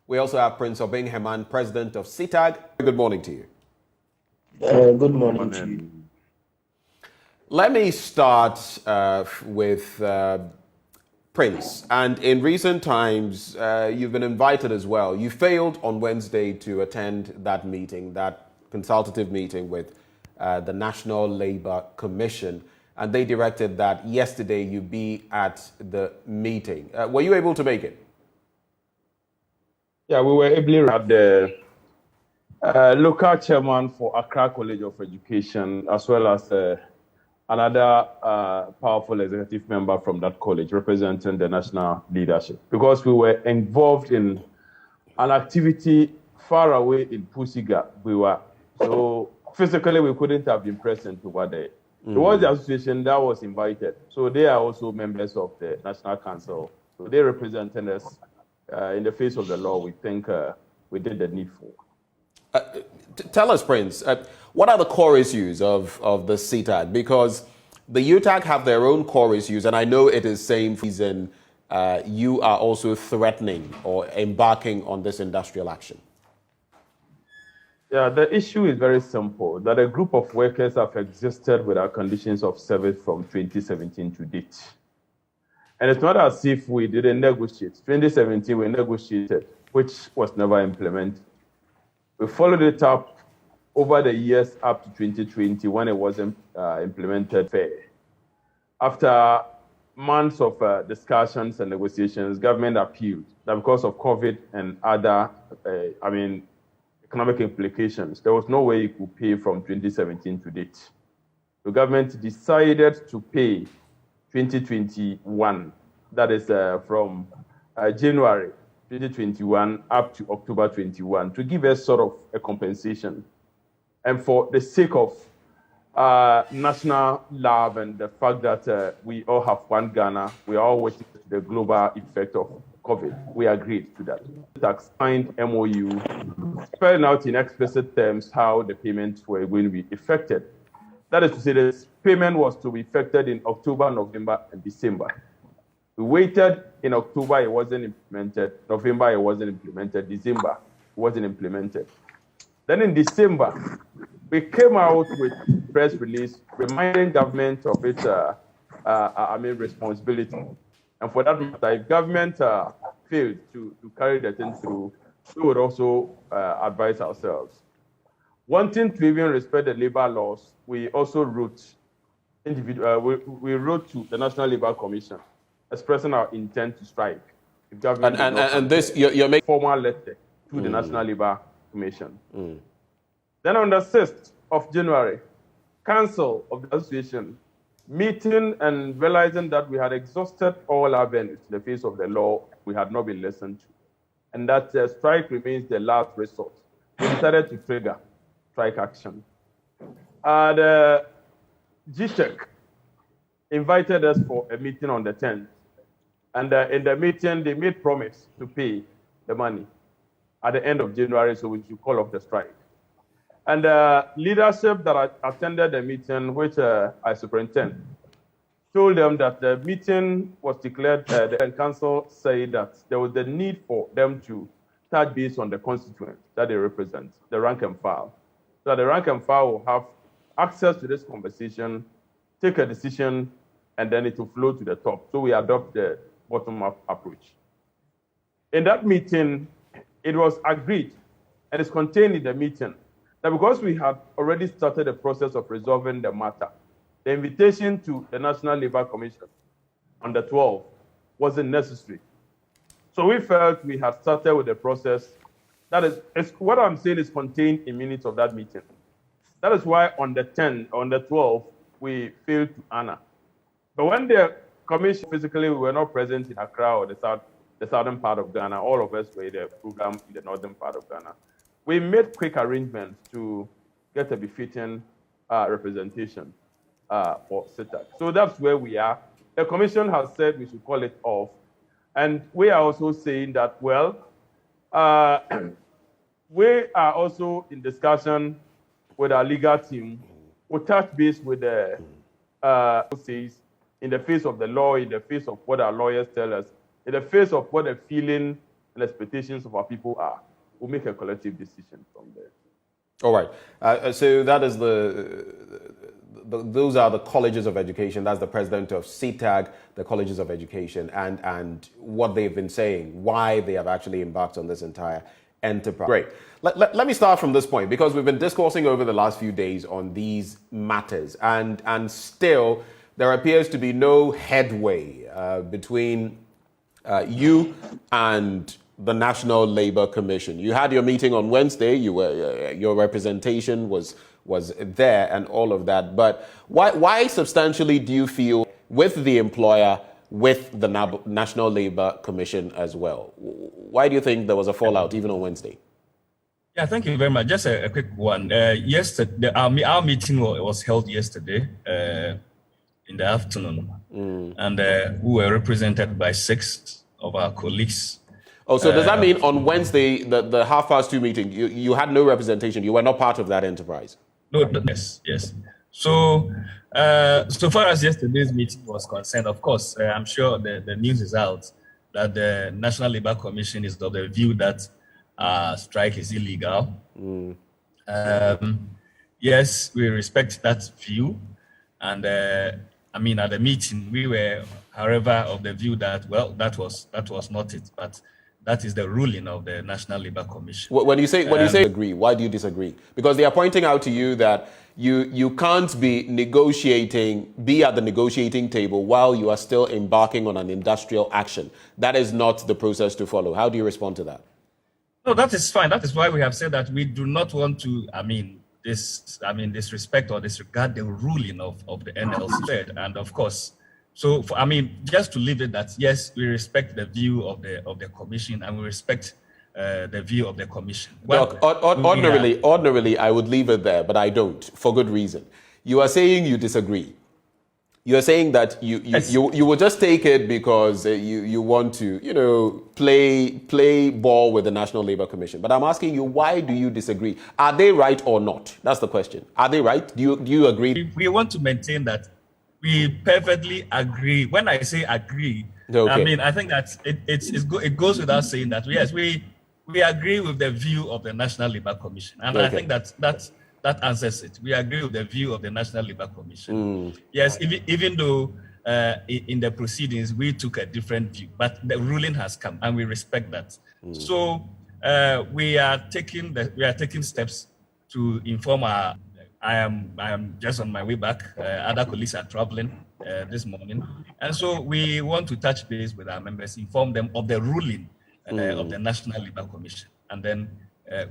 We also have Prince Obeng Heman, president of CITAG. Good morning to you. Good morning to you. Let me start with Prince. And in recent times, you've been invited as well. You failed on Wednesday to attend that meeting, that consultative meeting with the National Labour Commission. And they directed that yesterday you be at the meeting. Were you able to make it? Yeah, we were able to have the local chairman for Accra College of Education, as well as another powerful executive member from that college representing the national leadership, because we were involved in an activity far away in Pusiga. So physically we couldn't have been present over there. It was the association that was invited. So they are also members of the National Council. So they represented us in the face of the law. We think we did the needful. Tell us, Prince, what are the core issues of the CTAG? Because the UTAG have their own core issues, and I know it is same reason you are also threatening or embarking on this industrial action. Yeah, the issue is very simple, that a group of workers have existed with our conditions of service from 2017 to date. And it's not as if we didn't negotiate. 2017, we negotiated, which was never implemented. We followed it up over the years up to 2020 when it wasn't implemented fair. After months of discussions and negotiations, government appealed that because of COVID and other, economic implications, there was no way it could pay from 2017 to date. The government decided to pay 2021, that is from January 2021 up to October 21, to give us sort of a compensation. And for the sake of national love and the fact that we all have one Ghana, we are all waiting for the global effect of COVID, we agreed to that. Tax signed MOU, spelling out in explicit terms how the payments were going to be effected. That is to say, this payment was to be effected in October, November, and December. We waited in October, it wasn't implemented. November, it wasn't implemented. December, it wasn't implemented. Then in December, we came out with a press release reminding government of its responsibility. And for that matter, if government failed to carry the thing through, we would also advise ourselves. Wanting to even respect the labor laws, we also wrote we wrote to the National Labor Commission expressing our intent to strike. If government and this, you're making formal letter to the National Labor Commission. Then on the 6th of January, Council of the Association meeting and realizing that we had exhausted all avenues in the face of the law, we had not been listened to, and that strike remains the last resort. We decided to trigger strike action. The GTEC invited us for a meeting on the 10th, and in the meeting, they made promise to pay the money at the end of January, so we should call off the strike. And the leadership that attended the meeting, which I superintend, told them that the meeting was declared, the council said that there was the need for them to touch base on the constituent that they represent, the rank and file. So that the rank and file will have access to this conversation, take a decision, and then it will flow to the top. So we adopt the bottom-up approach. In that meeting, it was agreed, and it's contained in the meeting, that because we had already started the process of resolving the matter, the invitation to the National Labor Commission on the 12th wasn't necessary. So we felt we had started with the process. That is what I'm saying is contained in minutes of that meeting. That is why on the 12th, we failed to honor. But when the commission physically, we were not present in Accra or the southern part of Ghana. All of us were in the program in the northern part of Ghana. We made quick arrangements to get a befitting representation for CTAG. So that's where we are. The commission has said we should call it off. And we are also saying that, well, we are also in discussion with our legal team. We'll touch base with the says in the face of the law, in the face of what our lawyers tell us, in the face of what the feeling and expectations of our people are. We'll make a collective decision from there. All right. So that is those are the colleges of education. That's the president of CTAG, the colleges of education, and what they've been saying, why they have actually embarked on this entire enterprise. Great. Let me start from this point, because we've been discoursing over the last few days on these matters, and still there appears to be no headway between you and the National Labor Commission. You had your meeting on Wednesday. Your representation was was there and all of that. But why substantially do you feel with the employer, with the National Labour Commission as well? Why do you think there was a fallout even on Wednesday? Yeah, thank you very much. Just a quick one. Yesterday, our meeting was held yesterday in the afternoon, and we were represented by 6 of our colleagues. Oh, so does that mean on Wednesday, the 2:30 meeting, you had no representation? You were not part of that enterprise? No, yes. So, so far as yesterday's meeting was concerned, of course, I'm sure the news is out that the National Labour Commission is of the view that strike is illegal. Yes, we respect that view. And at the meeting, we were, however, of the view that, well, that was not it. But that is the ruling of the National Labour Commission. When you say agree, why do you disagree? Because they are pointing out to you that you can't be at the negotiating table while you are still embarking on an industrial action. That is not the process to follow. How do you respond to that? No, that is fine. That is why we have said that we do not want to, disrespect or disregard the ruling of the NLC. And of course, so, just to leave it that, yes, we respect the view of the commission and we respect the view of the commission. Look, ordinarily, I would leave it there, but I don't, for good reason. You are saying you disagree. You are saying that you will just take it because you want to, play ball with the National Labour Commission. But I'm asking you, why do you disagree? Are they right or not? That's the question. Are they right? Do you agree? We want to maintain that. We perfectly agree. When I say agree, okay. I think that it goes without saying that, yes, we agree with the view of the National Labour Commission. And I think that answers it. We agree with the view of the National Labour Commission. Yes, even though in the proceedings we took a different view, but the ruling has come and we respect that. So we are taking steps to inform our. I am just on my way back. Other colleagues are traveling this morning. And so we want to touch base with our members, inform them of the ruling of the National Labour Commission. And then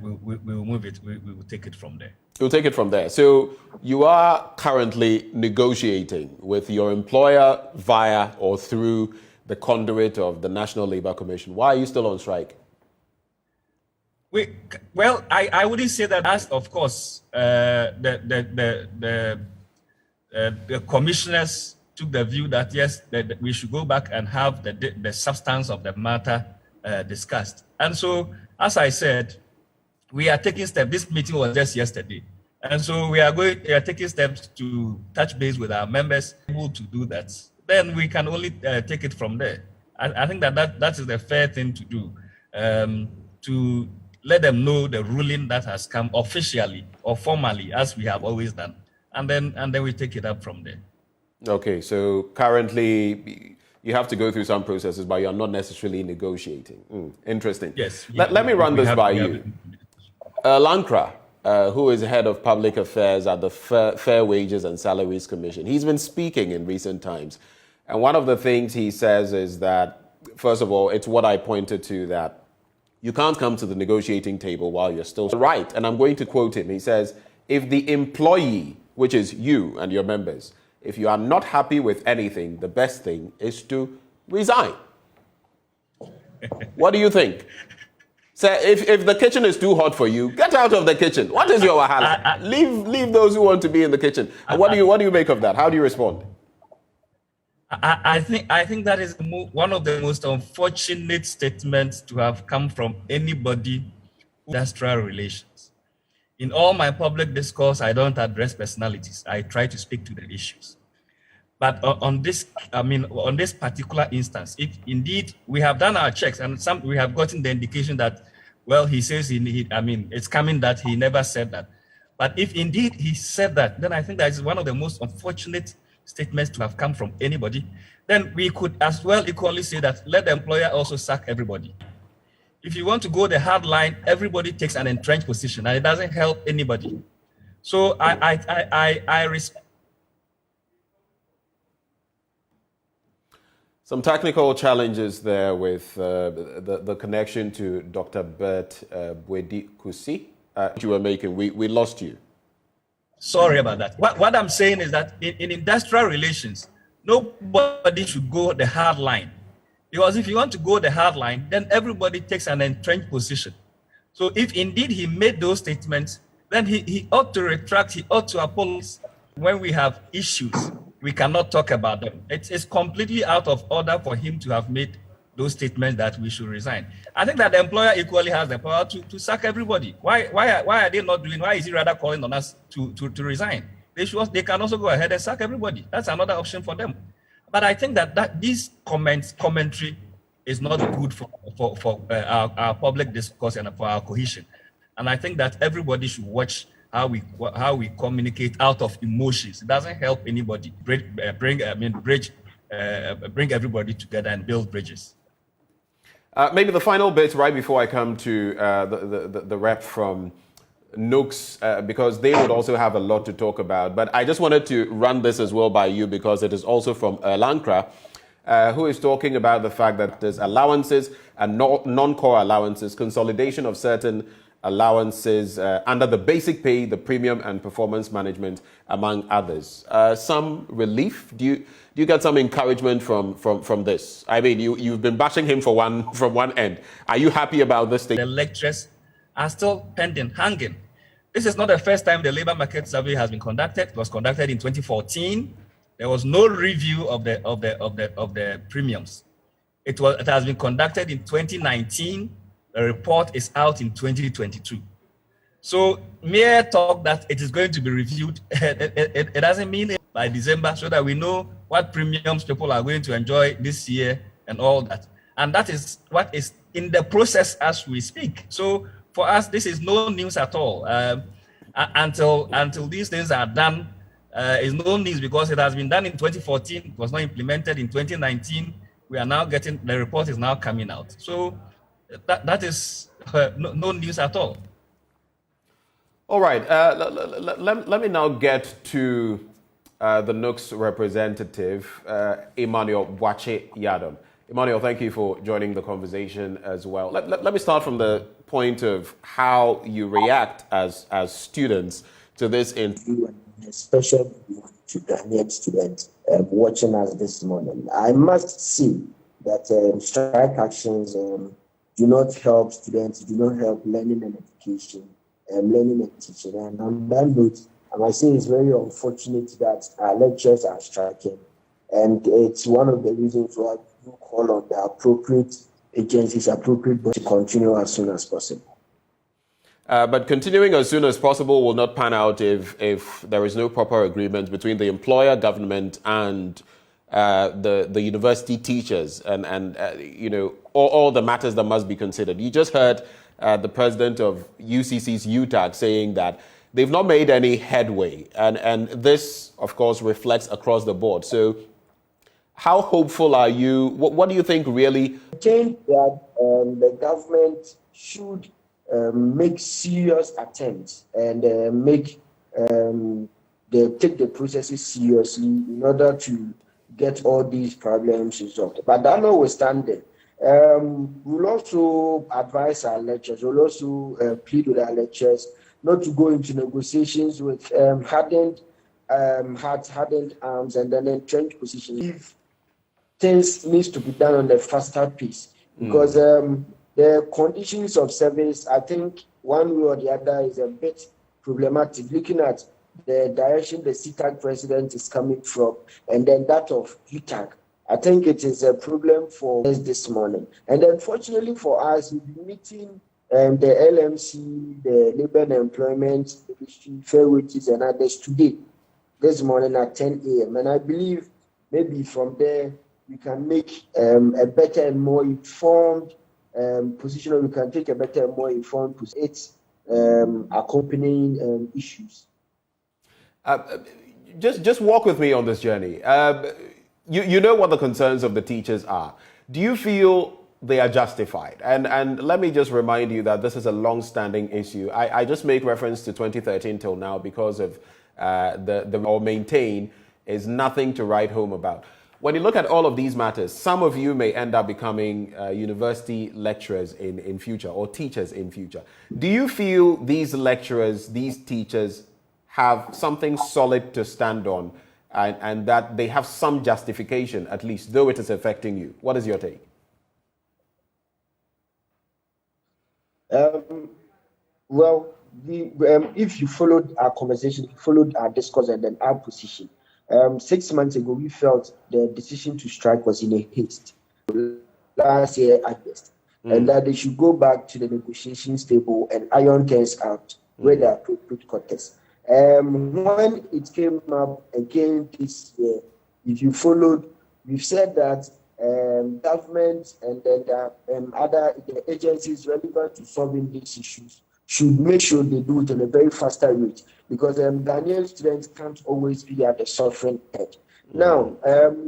we will move it. We will take it from there. You'll take it from there. So you are currently negotiating with your employer via or through the conduit of the National Labour Commission. Why are you still on strike? I wouldn't say that. As of course, the commissioners took the view that yes, that we should go back and have the substance of the matter discussed. And so, as I said, we are taking steps. This meeting was just yesterday, and so we are taking steps to touch base with our members, able to do that. Then we can only take it from there. I think that is the fair thing to do, to let them know the ruling that has come officially or formally, as we have always done, and then we take it up from there. Okay, so currently you have to go through some processes, but you're not necessarily negotiating. Interesting. Yes. Let me run this by you. Lankra, who is head of public affairs at the Fair Wages and Salaries Commission, he's been speaking in recent times. And one of the things he says is that, first of all, it's what I pointed to, that you can't come to the negotiating table while you're still right. And I'm going to quote him. He says, if the employee, which is you and your members, if you are not happy with anything, the best thing is to resign. What do you think? So if the kitchen is too hot for you, get out of the kitchen. What is your wahala? Leave those who want to be in the kitchen. And what do you make of that? How do you respond? I think that is one of the most unfortunate statements to have come from anybody who industrial relations. In all my public discourse, I don't address personalities. I try to speak to the issues. But on this particular instance, if indeed we have done our checks and we have gotten the indication that, well, he says it's coming that he never said that. But if indeed he said that, then I think that is one of the most unfortunate statements to have come from anybody. Then we could as well equally say that let the employer also sack everybody. If you want to go the hard line, everybody takes an entrenched position and it doesn't help anybody. So I respect. Some technical challenges there with the connection to Dr. Bert Bwedi Kusi you were making. We lost you. Sorry about that. What I'm saying is that in industrial relations, nobody should go the hard line. Because if you want to go the hard line, then everybody takes an entrenched position. So if indeed he made those statements, then he ought to retract, he ought to apologize. When we have issues, we cannot talk about them. It's completely out of order for him to have made those statements that we should resign. I think that the employer equally has the power to sack everybody. Why are they not doing? Why is he rather calling on us to resign? They can also go ahead and sack everybody. That's another option for them. But I think that this commentary is not good for our public discourse and for our cohesion. And I think that everybody should watch how we communicate out of emotions. It doesn't help anybody. Bring everybody together and build bridges. Maybe the final bit right before I come to the rep from Nooks, because they would also have a lot to talk about. But I just wanted to run this as well by you because it is also from Lankra, who is talking about the fact that there's allowances and non-core allowances, consolidation of certain allowances under the basic pay, the premium and performance management, among others. Some relief? Do you get some encouragement from this? I mean, you've been bashing him from one end. Are you happy about this thing? The lectures are still pending, hanging. This is not the first time the labor market survey has been conducted. It was conducted in 2014. There was no review of the premiums. It has been conducted in 2019. The report is out in 2022. So mere talk that it is going to be reviewed, it doesn't mean it by December, so that we know what premiums people are going to enjoy this year and all that. And that is what is in the process as we speak. So for us, this is no news at all. Until these things are done, it's no news because it has been done in 2014. It was not implemented in 2019. We are now getting, the report is now coming out. So that is no news at all. All right. Let me now get to the Nooks representative, Emmanuel Boakye Yadom. Emmanuel, thank you for joining the conversation as well. Let me start from the point of how you react as students to this. Especially to Ghanaian students watching us this morning. I must say that strike actions do not help students, do not help learning and education, learning and teaching. And on that note, I must say it's very unfortunate that our lecturers are striking. And it's one of the reasons why we call on the appropriate agencies, appropriate bodies to continue as soon as possible. But continuing as soon as possible will not pan out if there is no proper agreement between the employer, government, and the university teachers, and you know, all the matters that must be considered. You just heard the president of UCC's UTAG saying that they've not made any headway, and this, of course, reflects across the board. So, how hopeful are you? What do you think really? I think that the government should make serious attempts and take the processes seriously in order to get all these problems resolved. But that notwithstanding, we'll also advise our lecturers, we'll also plead with our lecturers not to go into negotiations with hardened arms and then entrenched positions. If things needs to be done on a faster pace, because the conditions of service, I think one way or the other is a bit problematic, looking at the direction the CTAG president is coming from, and then that of UTAG. I think it is a problem for us this morning. And unfortunately for us, we'll be meeting the LMC, the Labour and Employment Ministry, Fair Wages and others today, this morning at 10 a.m. And I believe maybe from there, we can make a better and more informed position, or we can take a better and more informed position. It's accompanying issues. Just walk with me on this journey. You know what the concerns of the teachers are. Do you feel they are justified? And let me just remind you that this is a long-standing issue. I just make reference to 2013 till now because of the maintain is nothing to write home about. When you look at all of these matters, some of you may end up becoming university lecturers in future or teachers in future. Do you feel these lecturers, these teachers have something solid to stand on, and that they have some justification, at least, though it is affecting you? What is your take? Well, if you followed our conversation, you followed our discourse and then our position, 6 months ago, we felt the decision to strike was in a haste. Last year, at best. And that they should go back to the negotiations table and iron things out where the appropriate context. When it came up again this year, if you followed, we've said that government and then the agencies relevant to solving these issues should make sure they do it on a very faster rate, because Ghanaian students can't always be at the suffering end. Now,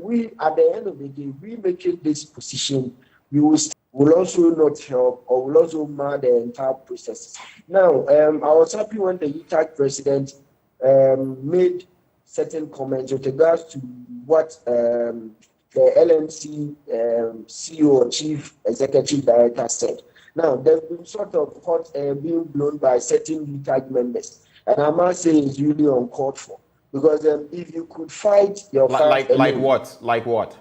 we at the end of the day, we making this position, we will also not help or will also mar the entire process. Now, I was happy when the UTAC president made certain comments with regards to what the LMC CEO or Chief Executive Director said. Now, there's been sort of hot air being blown by certain UTAC members, and I must say it's really uncalled for. Because if you could fight your like what? Like what?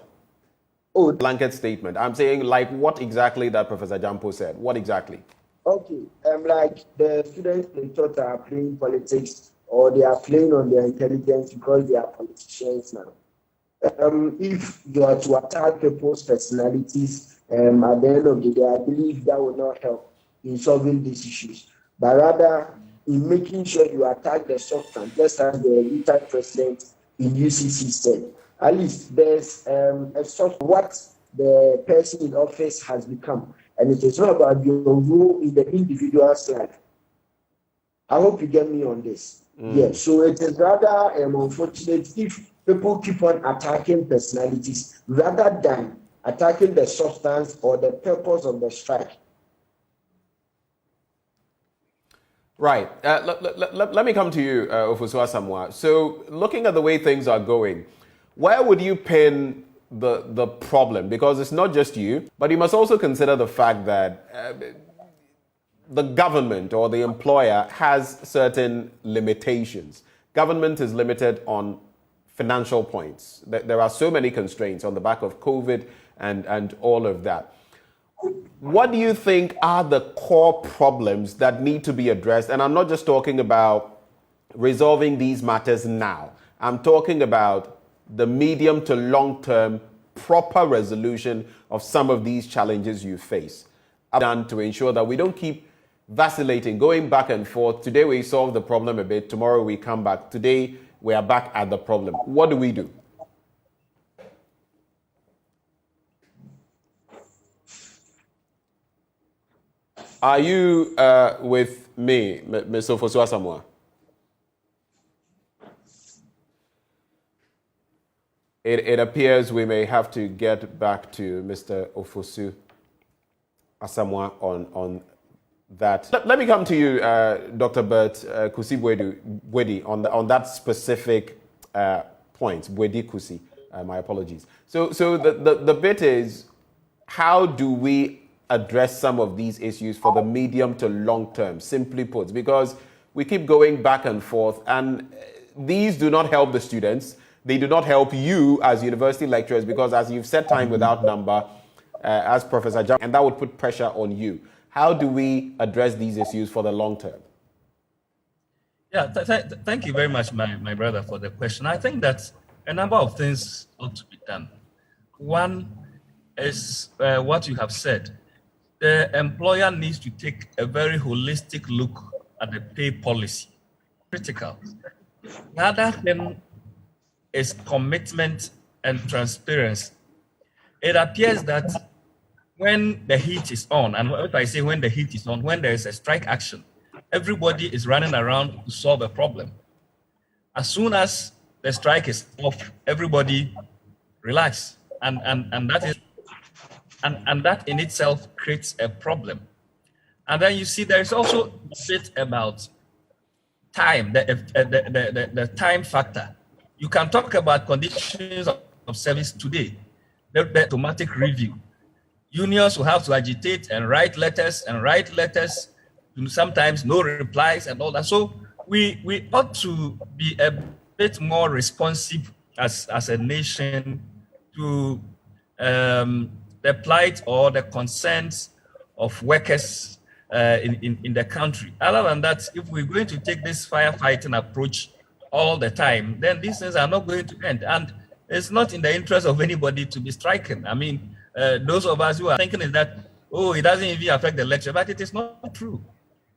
Oh, blanket statement. I'm saying like what exactly that Professor Jampo said. What exactly? Okay, like the students they thought are playing politics or they are playing on their intelligence because they are politicians now. If you are to attack people's personalities, at the end of the day, I believe that will not help in solving these issues, but rather in making sure you attack the substance, just as the retired president in UCC said. At least there's a sort of what the person in office has become, and it is not about your role in the individual's life. I hope you get me on this. Yeah, so it is rather unfortunate if people keep on attacking personalities rather than attacking the substance or the purpose of the strike. Right. Let me come to you, Ofosu Asamoah. So looking at the way things are going, where would you pin the problem? Because it's not just you, but you must also consider the fact that the government or the employer has certain limitations. Government is limited on financial points. There are so many constraints on the back of COVID and all of that. What do you think are the core problems that need to be addressed? And I'm not just talking about resolving these matters now. I'm talking about the medium to long-term proper resolution of some of these challenges you face. Done to ensure that we don't keep vacillating, going back and forth. Today we solve the problem a bit, tomorrow we come back. Today we are back at the problem. What do we do? Are you with me, Ms. Ofosu Asamoah? It appears we may have to get back to Mr. Ofosu Asamoah on that. Let me come to you, Dr. Bert Kusi Bwedi, on that specific point. Bwedi Kusi, my apologies. So the bit is, how do we address some of these issues for the medium to long term, simply put, because we keep going back and forth, and these do not help the students. They do not help you as university lecturers, because as you've said time without number, as Professor Jam, and that would put pressure on you. How do we address these issues for the long term? Yeah, thank you very much, my brother, for the question. I think that a number of things ought to be done. One is what you have said. The employer needs to take a very holistic look at the pay policy. Critical. The other thing is commitment and transparency. It appears that when the heat is on, and if I say when the heat is on, when there is a strike action, everybody is running around to solve a problem. As soon as the strike is off, everybody relax, and that in itself creates a problem. And then you see there is also a bit about time, the time factor. You can talk about conditions of service today, the automatic review. Unions will have to agitate and write letters, sometimes no replies and all that. So we ought to be a bit more responsive as a nation to the plight or the concerns of workers in the country. Other than that, if we're going to take this firefighting approach all the time, then these things are not going to end. And it's not in the interest of anybody to be striking. I mean, those of us who are thinking is that, oh, it doesn't even affect the lecture, but it is not true.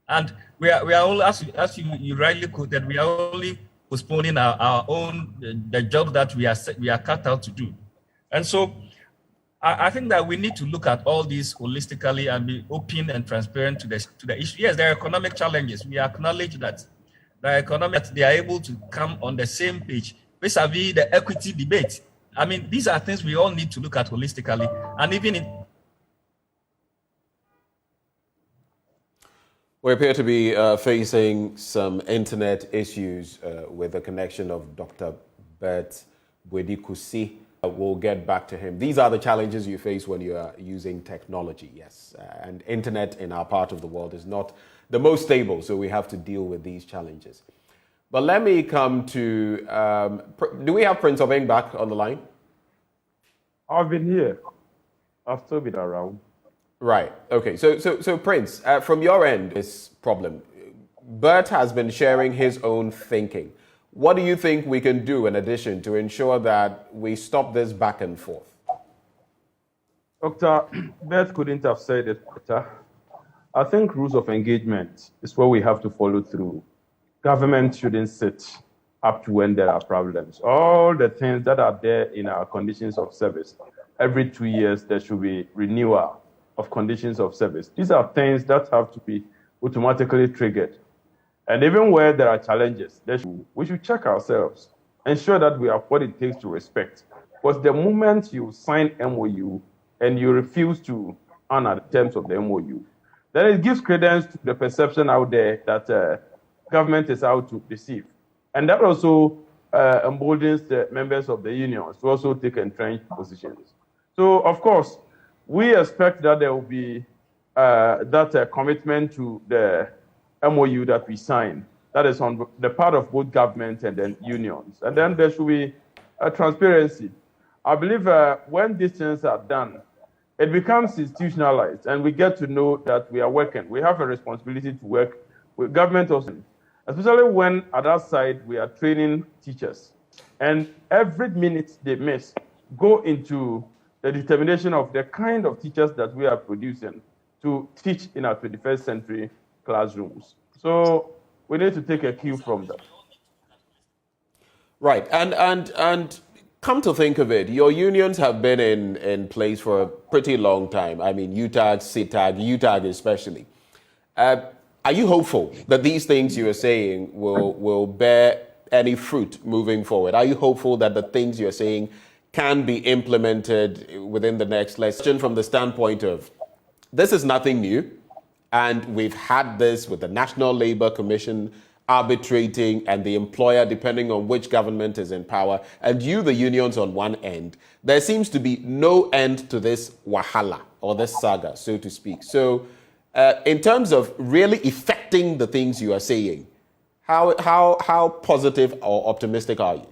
And we are all, as you rightly quoted, we are only postponing our own, the job that we are cut out to do. And so I think that we need to look at all these holistically and be open and transparent to the issue. Yes, there are economic challenges. We acknowledge that they are able to come on the same page vis-a-vis the equity debate. I mean, these are things we all need to look at holistically. And even in we appear to be facing some internet issues with the connection of Dr. Bert Bwedikusi. We'll get back to him. These are the challenges you face when you are using technology, yes. And internet in our part of the world is not the most stable, so we have to deal with these challenges. But let me come to, do we have Prince Obeng back on the line? I've been here. I've still been around. Right. Okay. So Prince, from your end, this problem, Bert has been sharing his own thinking. What do you think we can do in addition to ensure that we stop this back and forth? Dr. Bert couldn't have said it better. I think rules of engagement is what we have to follow through. Government shouldn't sit up to when there are problems. All the things that are there in our conditions of service, every 2 years there should be renewal of conditions of service. These are things that have to be automatically triggered. And even where there are challenges, we should check ourselves, ensure that we have what it takes to respect. Because the moment you sign MOU and you refuse to honor the terms of the MOU, then it gives credence to the perception out there that government is out to deceive. And that also emboldens the members of the unions to also take entrenched positions. So, of course, we expect that there will be that commitment to the MOU that we sign. That is on the part of both government and then unions. And then there should be a transparency. I believe when these things are done, it becomes institutionalized and we get to know that we are working. We have a responsibility to work with government also, especially when at our side we are training teachers. And every minute they miss go into the determination of the kind of teachers that we are producing to teach in our 21st century classrooms. So we need to take a cue from that. Right, and come to think of it, your unions have been in place for a pretty long time. I mean, UTAG, CITAG, UTAG especially. Are you hopeful that these things you are saying will bear any fruit moving forward? Are you hopeful that the things you're saying can be implemented within the next lesson from the standpoint of this is nothing new, and we've had this with the National Labour Commission arbitrating and the employer depending on which government is in power, and you, the unions, on one end. There seems to be no end to this wahala or this saga, so to speak. So in terms of really effecting the things you are saying, how positive or optimistic are you?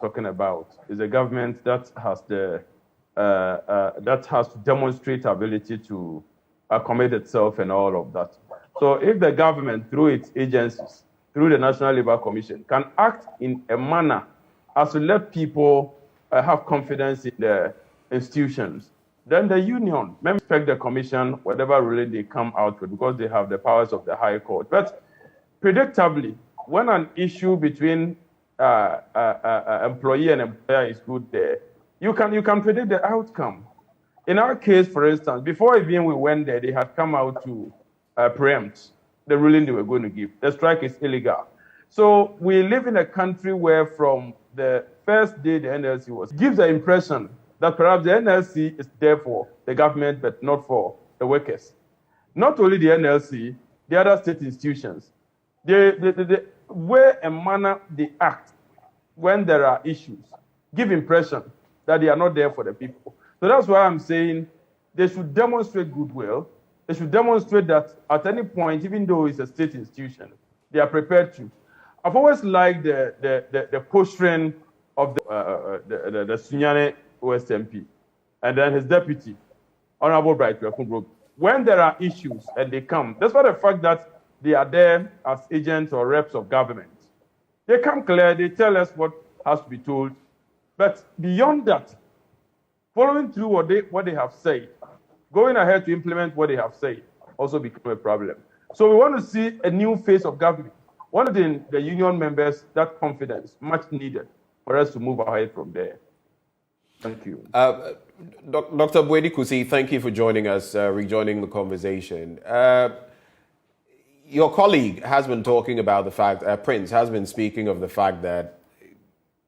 Talking about is a government that has to demonstrate ability to accommodate itself and all of that. So if the government, through its agencies, through the National Labour Commission, can act in a manner as to let people have confidence in the institutions, then the union may respect the commission, whatever ruling they come out with, because they have the powers of the High Court. But predictably, when an issue between employee and employer is good there, you can predict the outcome. In our case, for instance, before even we went there, they had come out to preempt the ruling they were going to give. The strike is illegal. So we live in a country where from the first day the NLC was, gives the impression that perhaps the NLC is there for the government, but not for the workers. Not only the NLC, the other state institutions. The way and manner they act when there are issues give impression that they are not there for the people. So that's why I'm saying they should demonstrate goodwill. They should demonstrate that at any point, even though it's a state institution, they are prepared to. I've always liked the posturing of the Sunyane West MP and then his deputy, Honorable Bright Wekunbro. When there are issues and they come, despite the fact that they are there as agents or reps of government, they come clear, they tell us what has to be told. But beyond that, following through what they have said, going ahead to implement what they have said, also become a problem. So we want to see a new face of government. One of the union members, that confidence, much needed for us to move ahead from there. Thank you. Dr. Bwedi Kusi, thank you for joining us, rejoining the conversation. Your colleague has been talking about the fact, Prince has been speaking of the fact that,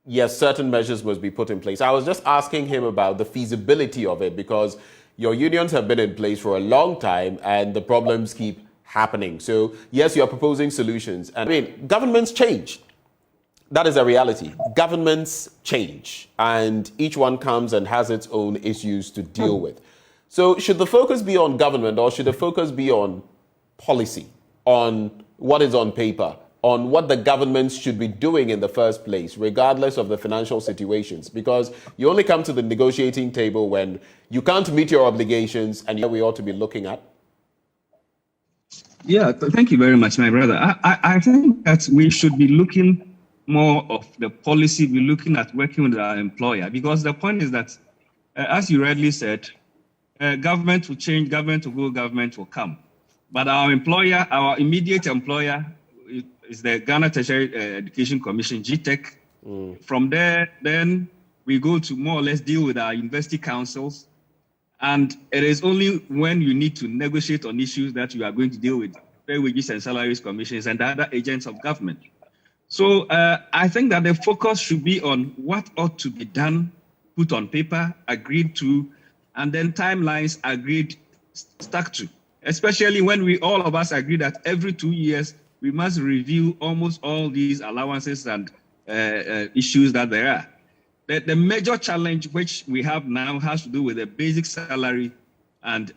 yes, certain measures must be put in place. I was just asking him about the feasibility of it because your unions have been in place for a long time and the problems keep happening. So, yes, you are proposing solutions. And I mean, governments change. That is a reality. Governments change and each one comes and has its own issues to deal with. So should the focus be on government or should the focus be on policy, on what is on paper, on what the governments should be doing in the first place, regardless of the financial situations? Because you only come to the negotiating table when you can't meet your obligations, and we ought to be looking at. Yeah, thank you very much, my brother. I think that we should be looking more of the policy, we're looking at working with our employer, because the point is that, as you rightly said, government will change, government will go, government will come. But our employer, our immediate employer is the Ghana Tertiary Education Commission, GTEC. From there, then we go to more or less deal with our university councils. And it is only when you need to negotiate on issues that you are going to deal with Fair Wages and Salaries Commissions and the other agents of government. So I think that the focus should be on what ought to be done, put on paper, agreed to, and then timelines agreed, stuck to. Especially when all of us agree that every 2 years, we must review almost all these allowances and issues that there are. The major challenge which we have now has to do with the basic salary and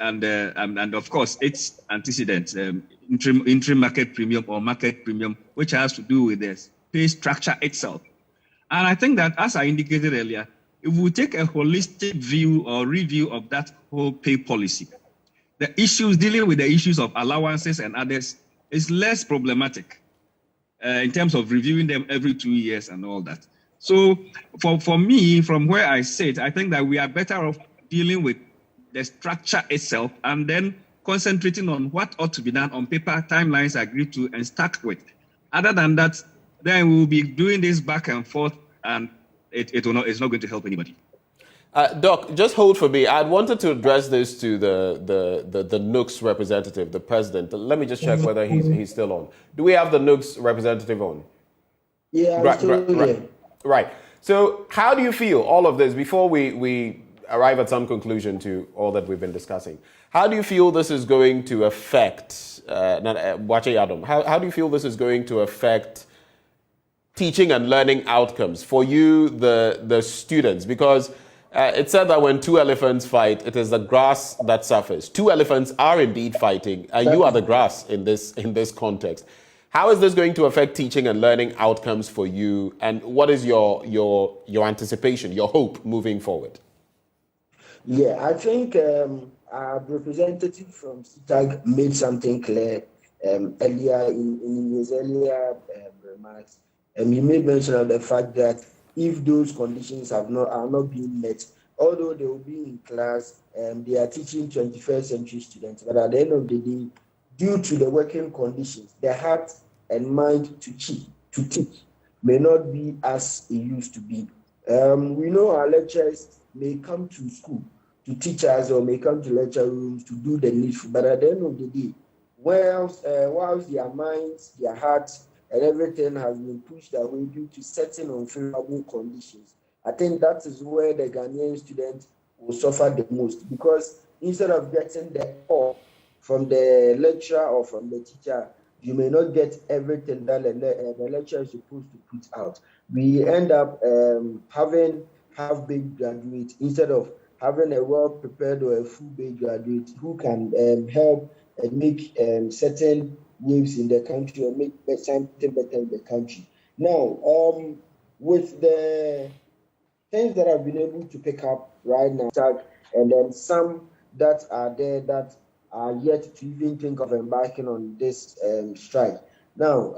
of course its antecedents, interim market premium or market premium, which has to do with the pay structure itself. And I think that, as I indicated earlier, if we take a holistic view or review of that whole pay policy, the issues dealing with the issues of allowances and others is less problematic in terms of reviewing them every 2 years and all that. So for me, from where I sit, I think that we are better off dealing with the structure itself and then concentrating on what ought to be done on paper, timelines agreed to and stuck with. Other than that, then we'll be doing this back and forth and it's not going to help anybody. Doc, just hold for me. I wanted to address this to the NUC's representative, the president. Let me just check whether he's still on. Do we have the NUC's representative on? Yeah, Right. So how do you feel all of this, before we arrive at some conclusion to all that we've been discussing, how do you feel this is going to affect, how do you feel this is going to affect teaching and learning outcomes for you, the students? Because it's said that when two elephants fight, it is the grass that suffers. Two elephants are indeed fighting, and you are the grass in this context. How is this going to affect teaching and learning outcomes for you, and what is your anticipation, your hope moving forward? Yeah, I think our representative from CITAG made something clear earlier in his earlier remarks. He made mention of the fact that if those conditions are not being met, although they will be in class, they are teaching 21st century students, but at the end of the day, due to the working conditions, the heart and mind to teach may not be as it used to be. We know our lecturers may come to school to teach us or may come to lecture rooms to do the needful, but at the end of the day, whilst their minds, their hearts, and everything has been pushed away due to certain unfavorable conditions, I think that is where the Ghanaian students will suffer the most, because instead of getting the help from the lecturer or from the teacher, you may not get everything that the lecturer is supposed to put out. We end up having half-baked graduates instead of having a well-prepared or a full-baked graduate who can help and make certain waves in the country or make something better in the country. Now, with the things that I've been able to pick up right now, and then some that are there that are yet to even think of embarking on this strike. Now,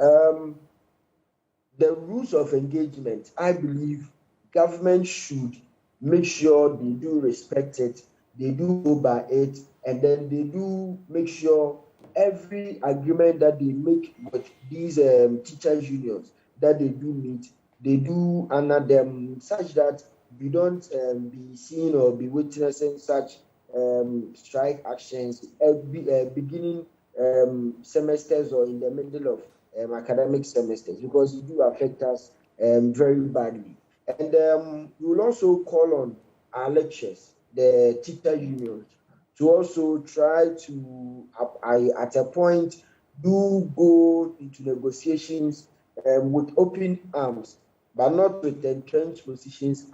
the rules of engagement, I believe government should make sure they do respect it, they do go by it, and then they do make sure every agreement that they make with these teachers unions that they do meet, they do honor them such that we don't be seen or be witnessing such strike actions beginning semesters or in the middle of academic semesters, because it do affect us very badly. And we will also call on our lecturers, the teacher unions, to also try to, at a point, do go into negotiations with open arms, but not with entrenched positions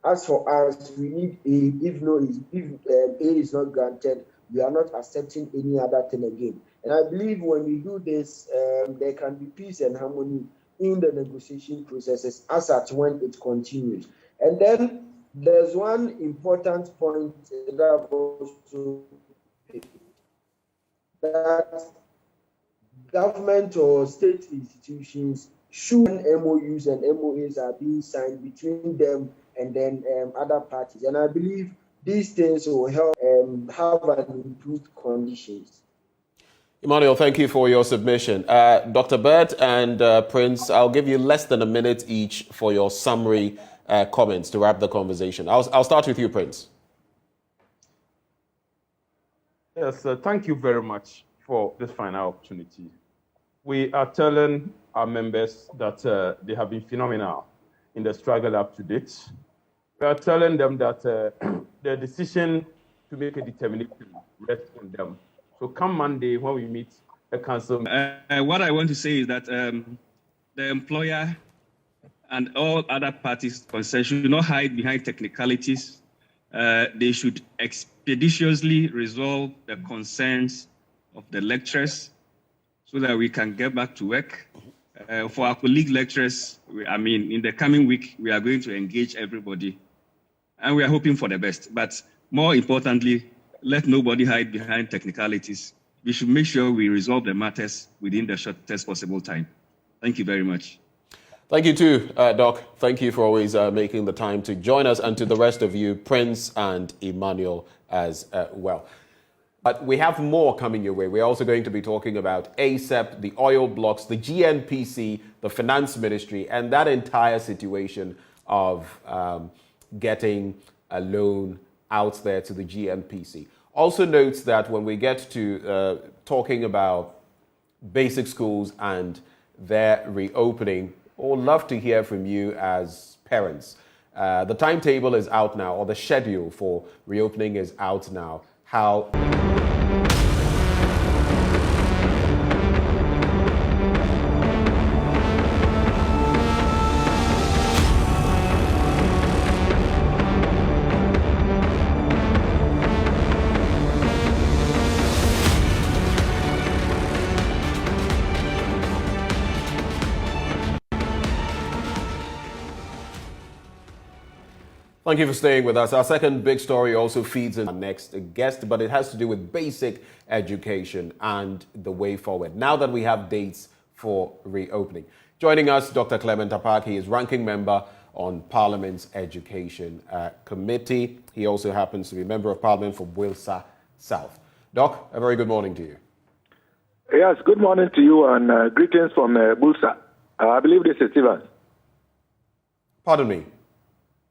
as for us, we need if A is not granted, we are not accepting any other thing again. And I believe when we do this, there can be peace and harmony in the negotiation processes as at when it continues. And then there's one important point that I've also made, that government or state institutions should MOUs and MOAs are being signed between them and then other parties. And I believe these things will help have an improved conditions. Emmanuel, thank you for your submission. Dr. Bert and Prince, I'll give you less than a minute each for your summary comments to wrap the conversation. I'll start with you, Prince. Yes, thank you very much for this final opportunity. We are telling our members that they have been phenomenal in the struggle up to date. We are telling them that the decision to make a determination rests on them. So come Monday when we meet the council. What I want to say is that the employer and all other parties concerned should not hide behind technicalities. They should expeditiously resolve the concerns of the lecturers so that we can get back to work. For our colleague lecturers, in the coming week, we are going to engage everybody. And we are hoping for the best. But more importantly, let nobody hide behind technicalities. We should make sure we resolve the matters within the shortest possible time. Thank you very much. Thank you too, Doc. Thank you for always making the time to join us, and to the rest of you, Prince and Emmanuel as well. But we have more coming your way. We're also going to be talking about ASEP, the oil blocks, the GNPC, the finance ministry, and that entire situation of getting a loan out there to the GNPC. Also note that when we get to talking about basic schools and their reopening, we'd love to hear from you as parents. The timetable is out now, or the schedule for reopening is out now. How... Thank you for staying with us. Our second big story also feeds in our next guest, but it has to do with basic education and the way forward, now that we have dates for reopening. Joining us, Dr. Clement Apaki is ranking member on Parliament's Education Committee. He also happens to be Member of Parliament for Wilsa South. Doc, a very good morning to you. Yes, good morning to you, and greetings from Wilsa. I believe this is Evans. Pardon me?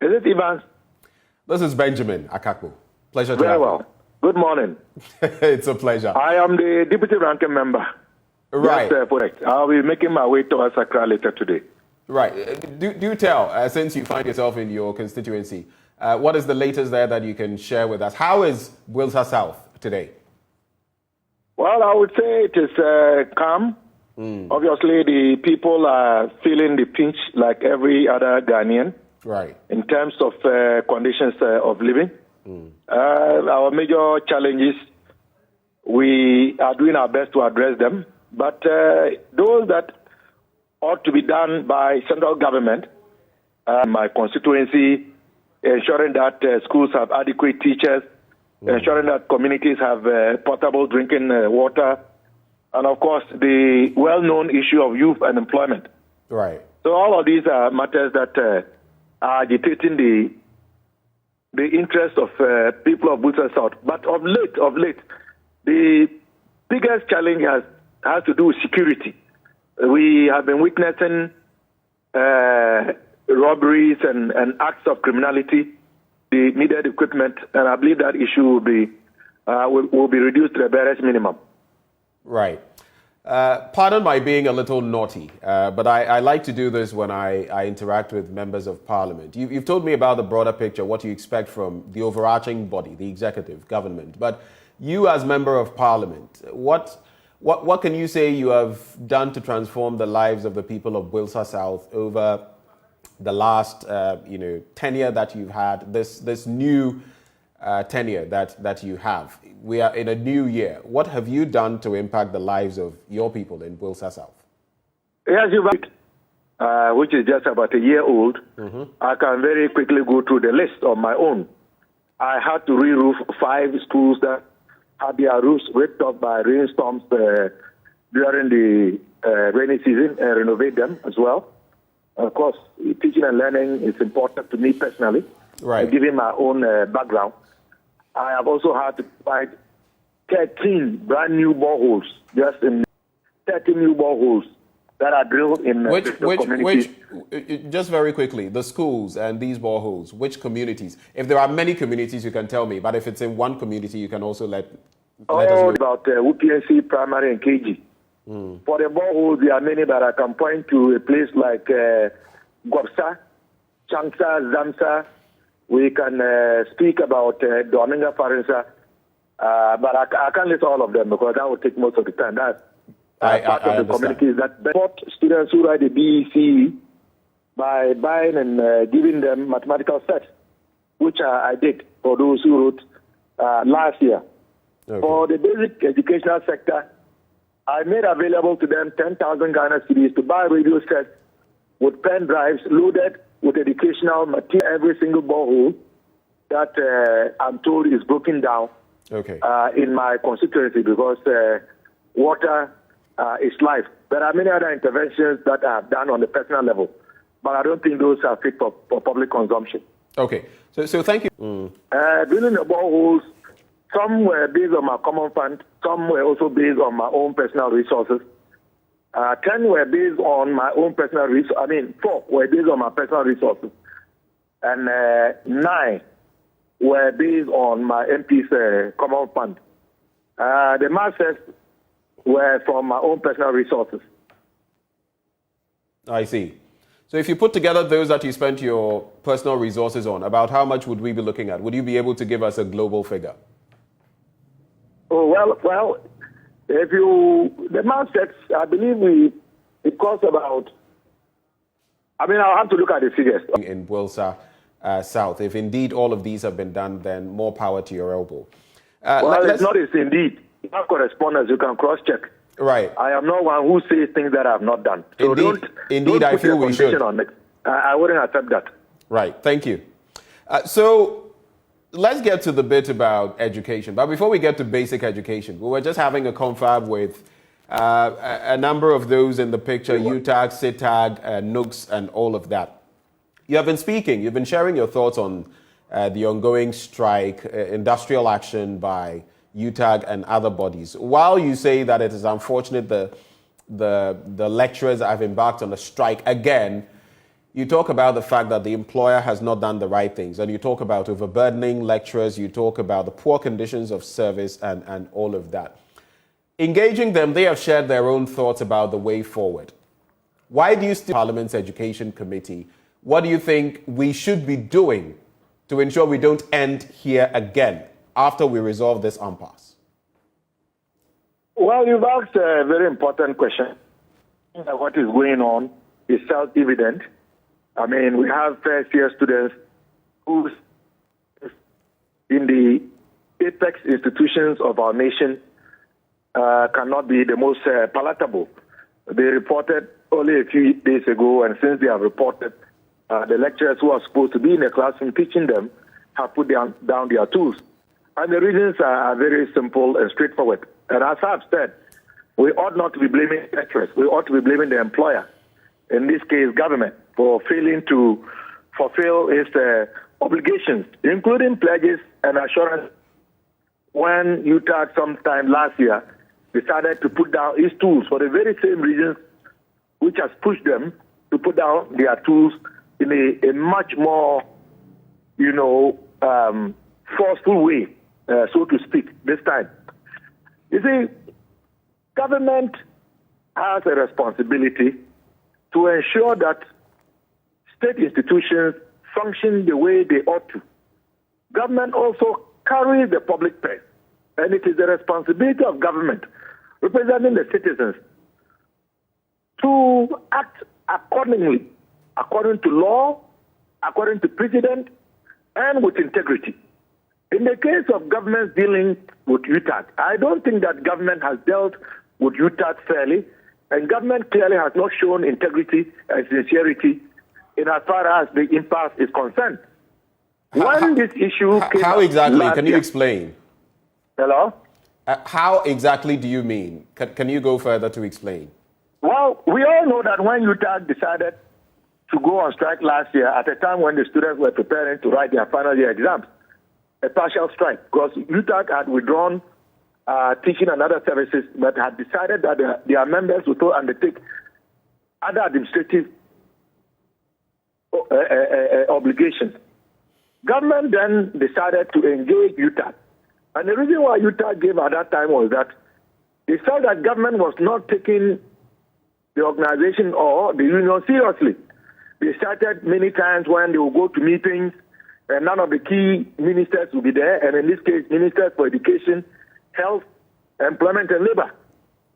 Is it Evans? This is Benjamin Akakpo. Pleasure to have you. Very well. Good morning. It's a pleasure. I am the deputy ranking member. Right. Yes, correct. I'll be making my way to Accra later today. Right. Do tell, since you find yourself in your constituency, what is the latest there that you can share with us? How is Wilsa South today? Well, I would say it is calm. Obviously, the people are feeling the pinch like every other Ghanaian. Right. In terms of conditions of living. Our major challenges, we are doing our best to address them, But those that ought to be done by central government, my constituency, ensuring that schools have adequate teachers, ensuring that communities have potable drinking water, and of course the well-known issue of youth unemployment. Right. So all of these are matters that are agitating the interest of people of Busa South. But of late, the biggest challenge has to do with security. We have been witnessing robberies and acts of criminality, the needed equipment, and I believe that issue will be reduced to the barest minimum. Right. Pardon my being a little naughty, but I like to do this when I interact with members of parliament. You've told me about the broader picture, what you expect from the overarching body, the executive government. But you as member of parliament, what can you say you have done to transform the lives of the people of Builsa South over the last tenure that you've had, this new tenure that you have? We are in a new year. What have you done to impact the lives of your people in Builsa South? Yes, you're right, which is just about a year old. I can very quickly go through the list on my own. I had to re-roof 5 schools that had their roofs ripped off by rainstorms during the rainy season and renovate them as well. Of course, teaching and learning is important to me personally, right? Given my own background. I have also had to provide 13 brand new boreholes, 13 new boreholes that are drilled in communities. Just very quickly, the schools and these boreholes, which communities? If there are many communities, you can tell me, but if it's in one community, you can also let us know. About UPNC, primary and KG. For the boreholes, there are many, but I can point to a place like Gwabsa, Changsa, Zamsa. We can speak about Dominga Farensa, but I can't list all of them because that would take most of the time. That's part of the communities that support students who write the BEC by buying and giving them mathematical sets, which I did for those who wrote last year. Okay. For the basic educational sector, I made available to them 10,000 Ghana cedis to buy radio sets with pen drives loaded with educational material. Every single borehole that I'm told is broken down in my constituency because water is life. There are many other interventions that I have done on the personal level, but I don't think those are fit for public consumption. Okay, so thank you. Drilling the boreholes, some were based on my common fund, some were also based on my own personal resources. 10 were based on my own personal resources. 4 were based on my personal resources. And 9 were based on my MP's common fund. The masses were from my own personal resources. I see. So if you put together those that you spent your personal resources on, about how much would we be looking at? Would you be able to give us a global figure? Oh, well, if the masses, I believe it costs about, I'll have to look at the figures. In Builsa South, if indeed all of these have been done, then more power to your elbow. It's not as indeed. You have correspondence, you can cross-check. Right. I am not one who says things that I have not done. So indeed, I feel we should. On it. I wouldn't accept that. Right. Thank you. So let's get to the bit about education. But before we get to basic education, we were just having a confab with a number of those in the picture, UTAG, SITAG, NUGS, and all of that. You have been speaking, you've been sharing your thoughts on the ongoing strike, industrial action by UTAG and other bodies. While you say that it is unfortunate the lecturers have embarked on a strike again, you talk about the fact that the employer has not done the right things, and you talk about overburdening lecturers, you talk about the poor conditions of service and all of that. Engaging them, they have shared their own thoughts about the way forward. Why do you still Parliament's Education Committee? What do you think we should be doing to ensure we don't end here again after we resolve this impasse? Well, you've asked a very important question. What is going on is self-evident. We have first-year students who, in the apex institutions of our nation, cannot be the most palatable. They reported only a few days ago, and since they have reported, the lecturers who are supposed to be in the classroom teaching them have put down their tools. And the reasons are very simple and straightforward. And as I've said, we ought not to be blaming lecturers. We ought to be blaming the employer, in this case government, for failing to fulfill its obligations, including pledges and assurance. When UTAG sometime last year decided to put down its tools for the very same reasons which has pushed them to put down their tools in a much more, forceful way, so to speak, this time. You see, government has a responsibility to ensure that state institutions function the way they ought to. Government also carries the public purse, and it is the responsibility of government representing the citizens to act accordingly, according to law, according to precedent, and with integrity. In the case of government dealing with UTAG, I don't think that government has dealt with UTAG fairly, and government clearly has not shown integrity and sincerity in as far as the impasse is concerned. When this issue came how exactly? Can you year, explain? Hello? How exactly do you mean? Can you go further to explain? Well, we all know that when UTAG decided to go on strike last year, at a time when the students were preparing to write their final year exams, a partial strike, because UTAG had withdrawn teaching and other services, but had decided that their members would undertake other administrative obligations. Government then decided to engage UTAG. And the reason why UTAG gave at that time was that they felt that government was not taking the organization or the union seriously. They started many times when they would go to meetings and none of the key ministers would be there, and in this case, ministers for education, health, employment, and labor.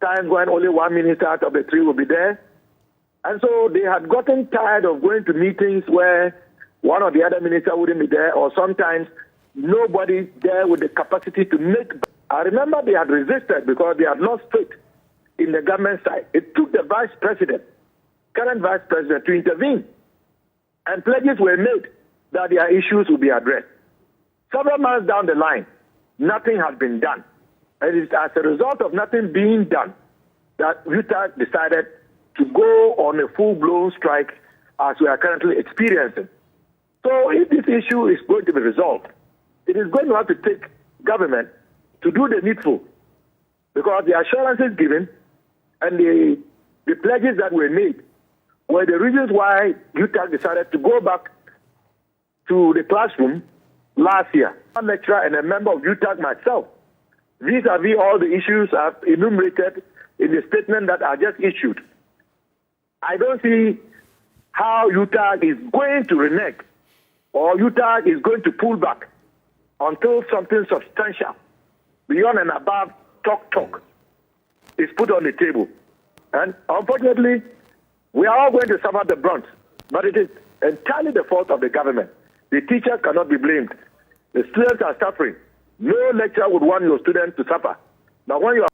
Times when only one minister out of the three would be there. And so they had gotten tired of going to meetings where one or the other minister wouldn't be there, or sometimes nobody there with the capacity to make. I remember they had resisted because they had lost faith in the government side. It took the vice president, current vice president, to intervene. And pledges were made that their issues would be addressed. Several months down the line, nothing has been done. And it's as a result of nothing being done that UTAG decided to go on a full-blown strike as we are currently experiencing. So if this issue is going to be resolved, it is going to have to take government to do the needful, because the assurances given and the pledges that were made were the reasons why UTAG decided to go back to the classroom last year. I'm a lecturer and a member of UTAG myself. Vis-a-vis all the issues I've enumerated in the statement that I just issued, I don't see how UTAG is going to renege or UTAG is going to pull back until something substantial, beyond and above talk, is put on the table. And unfortunately, we are all going to suffer the brunt, but it is entirely the fault of the government. The teachers cannot be blamed. The students are suffering. No lecturer would want your students to suffer. Now, when you are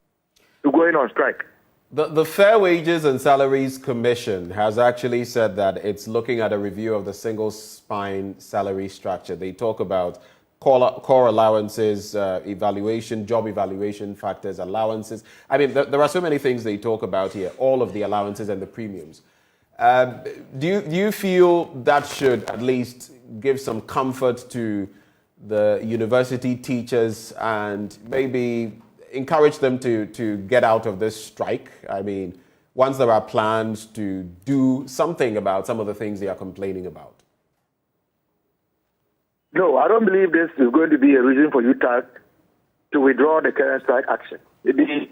going on strike. The Fair Wages and Salaries Commission has actually said that it's looking at a review of the single spine salary structure. They talk about core allowances, evaluation, job evaluation factors, allowances. I mean, there are so many things they talk about here, all of the allowances and the premiums. Do you feel that should at least give some comfort to the university teachers and maybe encourage them to get out of this strike? I mean, once there are plans to do something about some of the things they are complaining about. No, I don't believe this is going to be a reason for UTAG to withdraw the current strike action. It is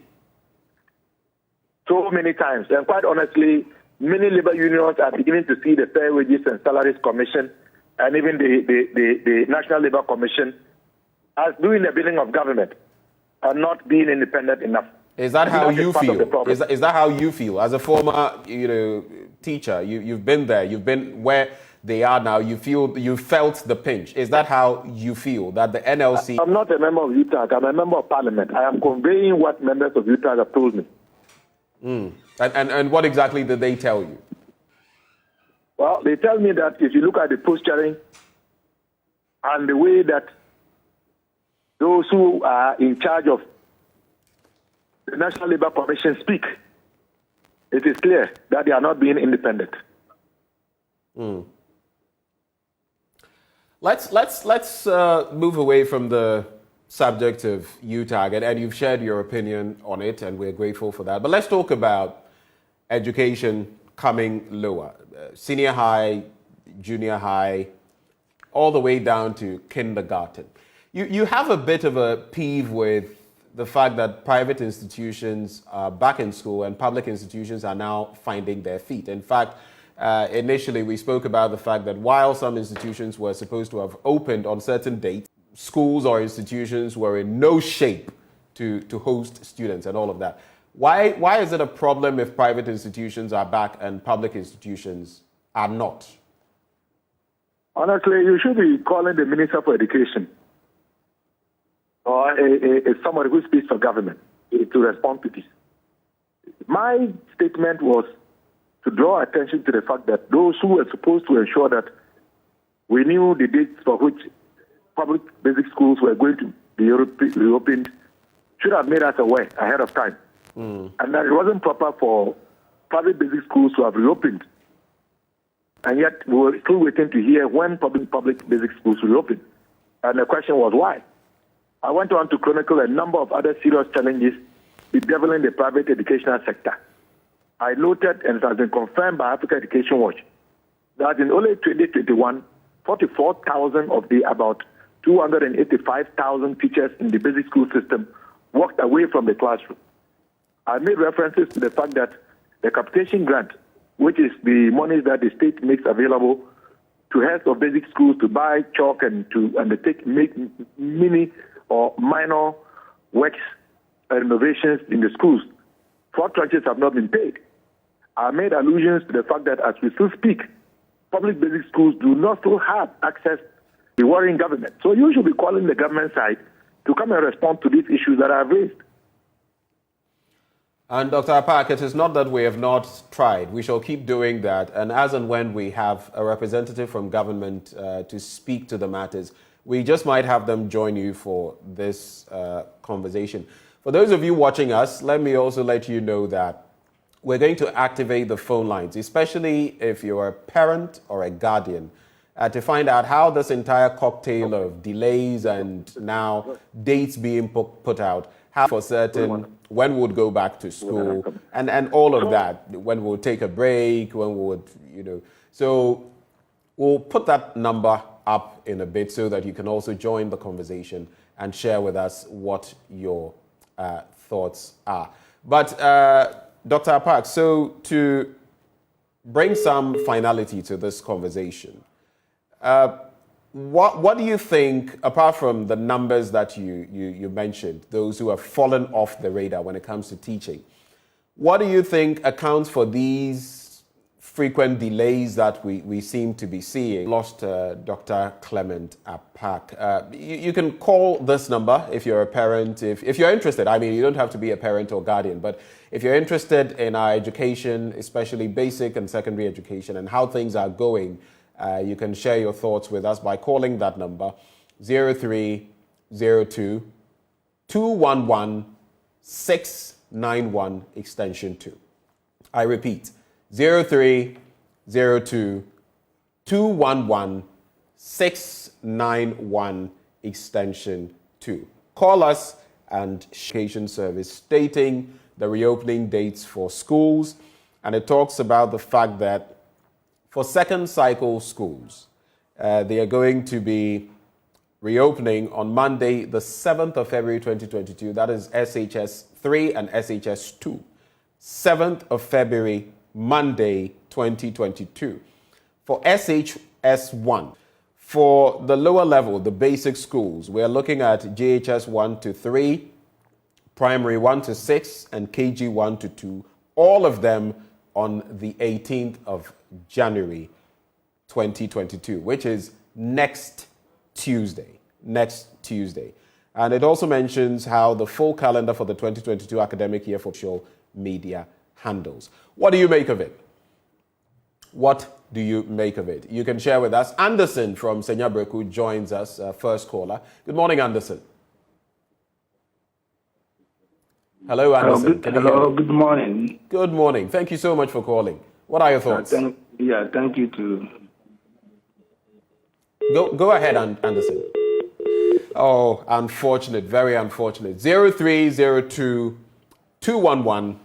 so many times, and quite honestly, many labor unions are beginning to see the Fair Wages and Salaries Commission and even the National Labor Commission as doing the bidding of government and not being independent enough. Is that how you feel? Is that how you feel as a former, teacher? You've been there. You've been where they are now, you felt the pinch. Is that how you feel, that the NLC... I'm not a member of UTAG. I'm a member of parliament. I am conveying what members of UTAG have told me. And what exactly did they tell you? Well, they tell me that if you look at the posturing and the way that those who are in charge of the National Labour Commission speak, it is clear that they are not being independent. Let's move away from the subject of UTAG, and you've shared your opinion on it, and we're grateful for that. But let's talk about education coming lower. Senior high, junior high, all the way down to kindergarten. You have a bit of a peeve with the fact that private institutions are back in school and public institutions are now finding their feet. In fact, initially we spoke about the fact that while some institutions were supposed to have opened on certain dates, schools or institutions were in no shape to host students and all of that. Why is it a problem if private institutions are back and public institutions are not? Honestly, you should be calling the Minister for Education or somebody who speaks for government to respond to this. My statement was to draw attention to the fact that those who were supposed to ensure that we knew the dates for which public basic schools were going to be reopened should have made us aware ahead of time. And that it wasn't proper for private basic schools to have reopened. And yet we were still waiting to hear when public basic schools will reopen. And the question was why. I went on to chronicle a number of other serious challenges bedeviling the private educational sector. I noted, and it has been confirmed by Africa Education Watch, that in only 2021, 44,000 of the about 285,000 teachers in the basic school system walked away from the classroom. I made references to the fact that the capitation grant, which is the money that the state makes available to heads of basic schools to buy chalk and to make mini or minor works and renovations in the schools, 4 tranches have not been paid. I made allusions to the fact that as we still speak, public basic schools do not still have access to the worrying government. So you should be calling the government side to come and respond to these issues that I have raised. And Dr. Apak, it is not that we have not tried. We shall keep doing that. And as and when we have a representative from government to speak to the matters, we just might have them join you for this conversation. For those of you watching us, let me also let you know that we're going to activate the phone lines, especially if you're a parent or a guardian, to find out how this entire cocktail of delays and now dates being put out, how for certain when we would go back to school and all of that, when we'll take a break, when we would, So we'll put that number up in a bit so that you can also join the conversation and share with us what your thoughts are. But Dr. Apak, so to bring some finality to this conversation, what do you think, apart from the numbers that you mentioned, those who have fallen off the radar when it comes to teaching, what do you think accounts for these frequent delays that we seem to be seeing? Lost Dr. Clement Apak. You can call this number if you're a parent, if you're interested. I mean, you don't have to be a parent or guardian, but if you're interested in our education, especially basic and secondary education, and how things are going, you can share your thoughts with us by calling that number 0302 211 691 extension 2. I repeat, 0302 211 691 extension 2. Call us and education service stating the reopening dates for schools, and it talks about the fact that for second cycle schools, they are going to be reopening on Monday, the 7th of February 2022. That is SHS 3 and SHS 2. 7th of February, Monday 2022. For SHS 1, for the lower level, the basic schools, we are looking at JHS 1 to 3, Primary 1 to 6, and KG 1 to 2, all of them on the 18th of January 2022, which is next Tuesday. And it also mentions how the full calendar for the 2022 academic year for social media handles. What do you make of it? What do you make of it? You can share with us. Anderson from Senyabreku joins us, first caller. Good morning, Anderson. Hello, Anderson. Hello, good morning. Good morning. Thank you so much for calling. What are your thoughts? Thank you too. Go ahead, Anderson. Oh, unfortunate, very unfortunate. 0302 211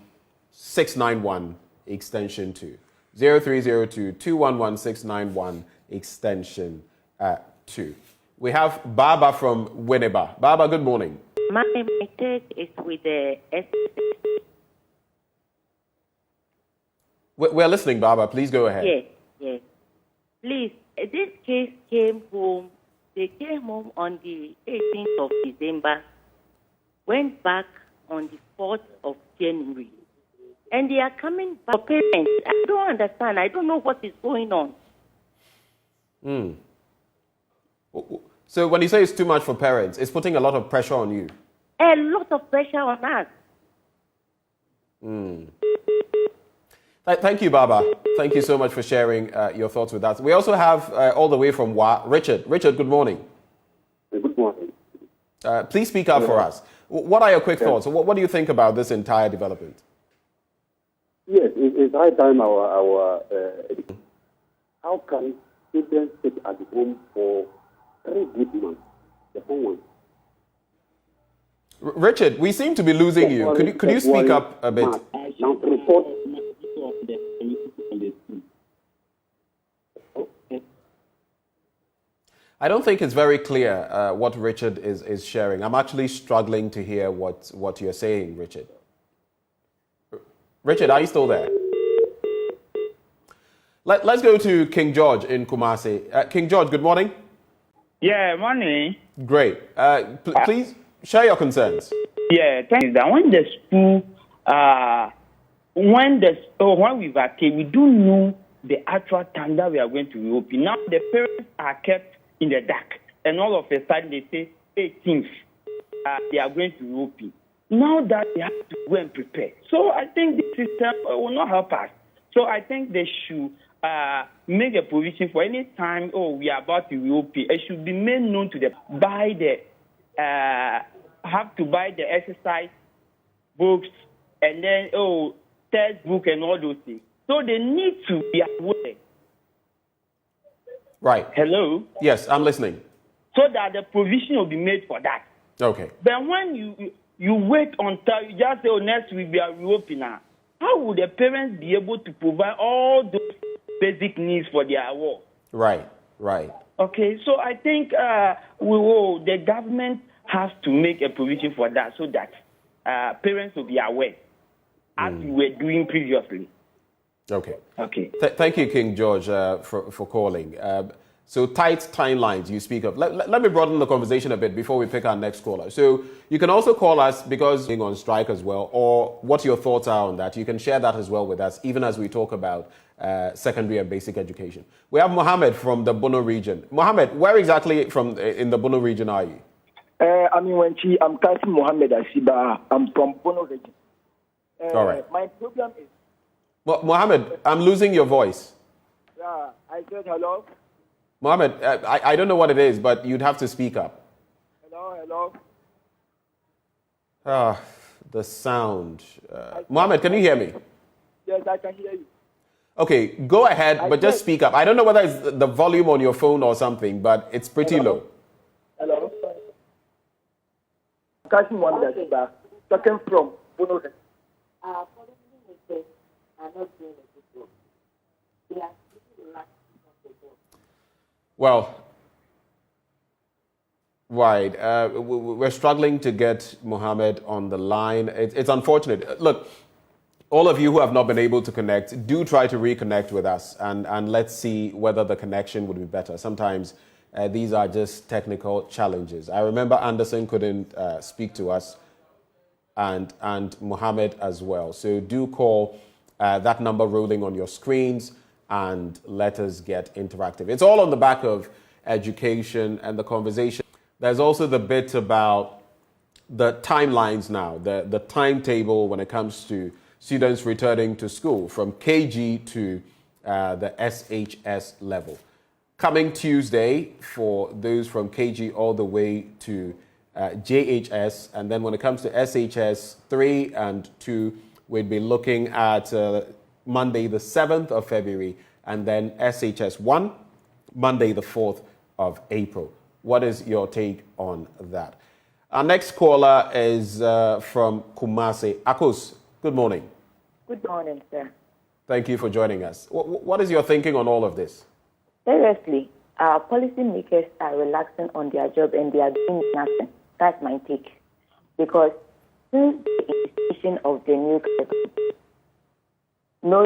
691 extension 2. 0302 211 691 extension 2. We have Baba from Winneba. Baba, good morning. My take is with the We're listening, Baba. Please go ahead. Yes. Please, this case came home. They came home on the 18th of December, went back on the 4th of January. And they are coming back for parents. I don't understand. I don't know what is going on. So when you say it's too much for parents, it's putting a lot of pressure on you. A lot of pressure on us. Thank you, Baba. Thank you so much for sharing your thoughts with us. We also have all the way from Wa, Richard. Richard, good morning. Good morning. Please speak up for us. What are your quick thoughts? What do you think about this entire development? Yes, it's high time our how can children sit at home for 3 good months? The whole one. Richard, we seem to be losing you. Could you speak up a bit? I don't think it's very clear what Richard is sharing. I'm actually struggling to hear what you're saying, Richard. Richard, are you still there? Let's go to King George in Kumasi. King George, good morning. Yeah, morning. Great. Please share your concerns. Yeah, thank you. When the school, when we vacate, we don't know the actual time that we are going to reopen. Now the parents are kept in the dark, and all of a sudden they say 18th, they are going to reopen. Now that they have to go and prepare. So I think the system will not help us. So I think they should make a provision for any time, we are about to reopen. It should be made known to them. Have to buy the exercise books and then, textbook and all those things. So they need to be aware. Right. Hello? Yes, I'm listening. So that the provision will be made for that. Okay. But when you wait until you just say, next week we are reopening, how would the parents be able to provide all those basic needs for their work? Right. Okay, so I think the government has to make a provision for that so that parents will be aware, as we were doing previously. Okay. Thank you, King George, for calling. So tight timelines you speak of. Let me broaden the conversation a bit before we pick our next caller. So you can also call us because being on strike as well, or what your thoughts are on that. You can share that as well with us, even as we talk about secondary and basic education. We have Mohammed from the Bono region. Mohammed, where exactly in the Bono region are you? I'm Kasim Mohammed Asiba. I'm from Bono region. All right. My problem is... Mohammed, I'm losing your voice. Yeah, I said hello. Mohammed, I don't know what it is, but you'd have to speak up. Hello. The sound. Mohammed, can you hear me? Yes, I can hear you. Okay, go ahead, but just speak up. I don't know whether it's the volume on your phone or something, but it's pretty low. Hello. Kasim Mohammed Asiba, talking from Bono region. Well, right. We're struggling to get Mohammed on the line. It's unfortunate. Look, all of you who have not been able to connect, do try to reconnect with us and let's see whether the connection would be better. Sometimes these are just technical challenges. I remember Anderson couldn't speak to us and Mohammed as well. So do call that number rolling on your screens and let us get interactive. It's all on the back of education and the conversation. There's also the bit about the timelines now, the timetable when it comes to students returning to school from KG to the SHS level. Coming Tuesday for those from KG all the way to JHS, and then when it comes to SHS 3 and 2, we'd be looking at Monday the 7th of February, and then SHS 1, Monday the 4th of April. What is your take on that? Our next caller is from Kumasi. Akos, good morning. Good morning, sir. Thank you for joining us. What is your thinking on all of this? Seriously, our policymakers are relaxing on their job and they are doing nothing. That's my take. Because since the institution of the new curriculum, no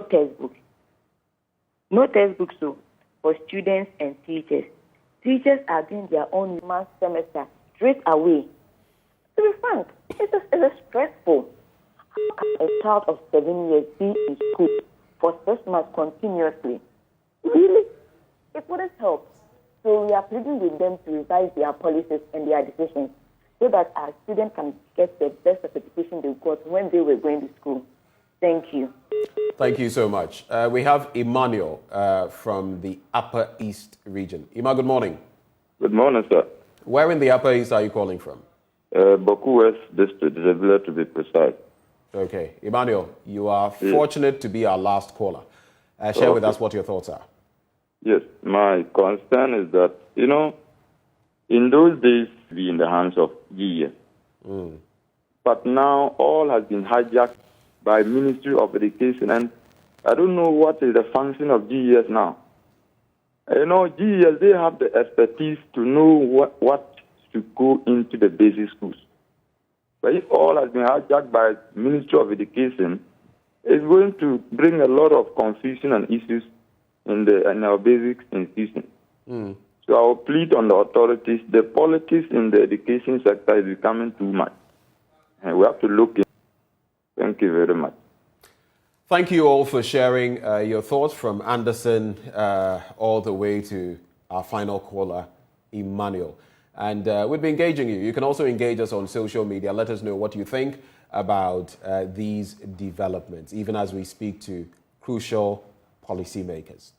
textbooks for students and teachers. Teachers are doing their own month semester straight away. To be frank, it's stressful. How can a child of 7 years be in school for 6 months continuously? Really? It wouldn't help. So we are pleading with them to revise their policies and their decisions so that our students can get the best of education they got when they were going to school. Thank you. Thank you so much. We have Emmanuel from the Upper East region. Ima, good morning. Good morning, sir. Where in the Upper East are you calling from? Boku West District, Zebula to be precise. Okay. Emmanuel, you are fortunate to be our last caller. Share with us what your thoughts are. Yes, my concern is that, in those days, we in the hands of GES. But now all has been hijacked by Ministry of Education, and I don't know what is the function of GES now. GES, they have the expertise to know what should go into the basic schools. But if all has been hijacked by Ministry of Education, it's going to bring a lot of confusion and issues in our basic institutions. So I will plead on the authorities. The politics in the education sector is becoming too much, and we have to look in. Thank you very much. Thank you all for sharing your thoughts, from Anderson all the way to our final caller, Emmanuel. And we'll be engaging you. You can also engage us on social media. Let us know what you think about these developments, even as we speak to crucial policymakers.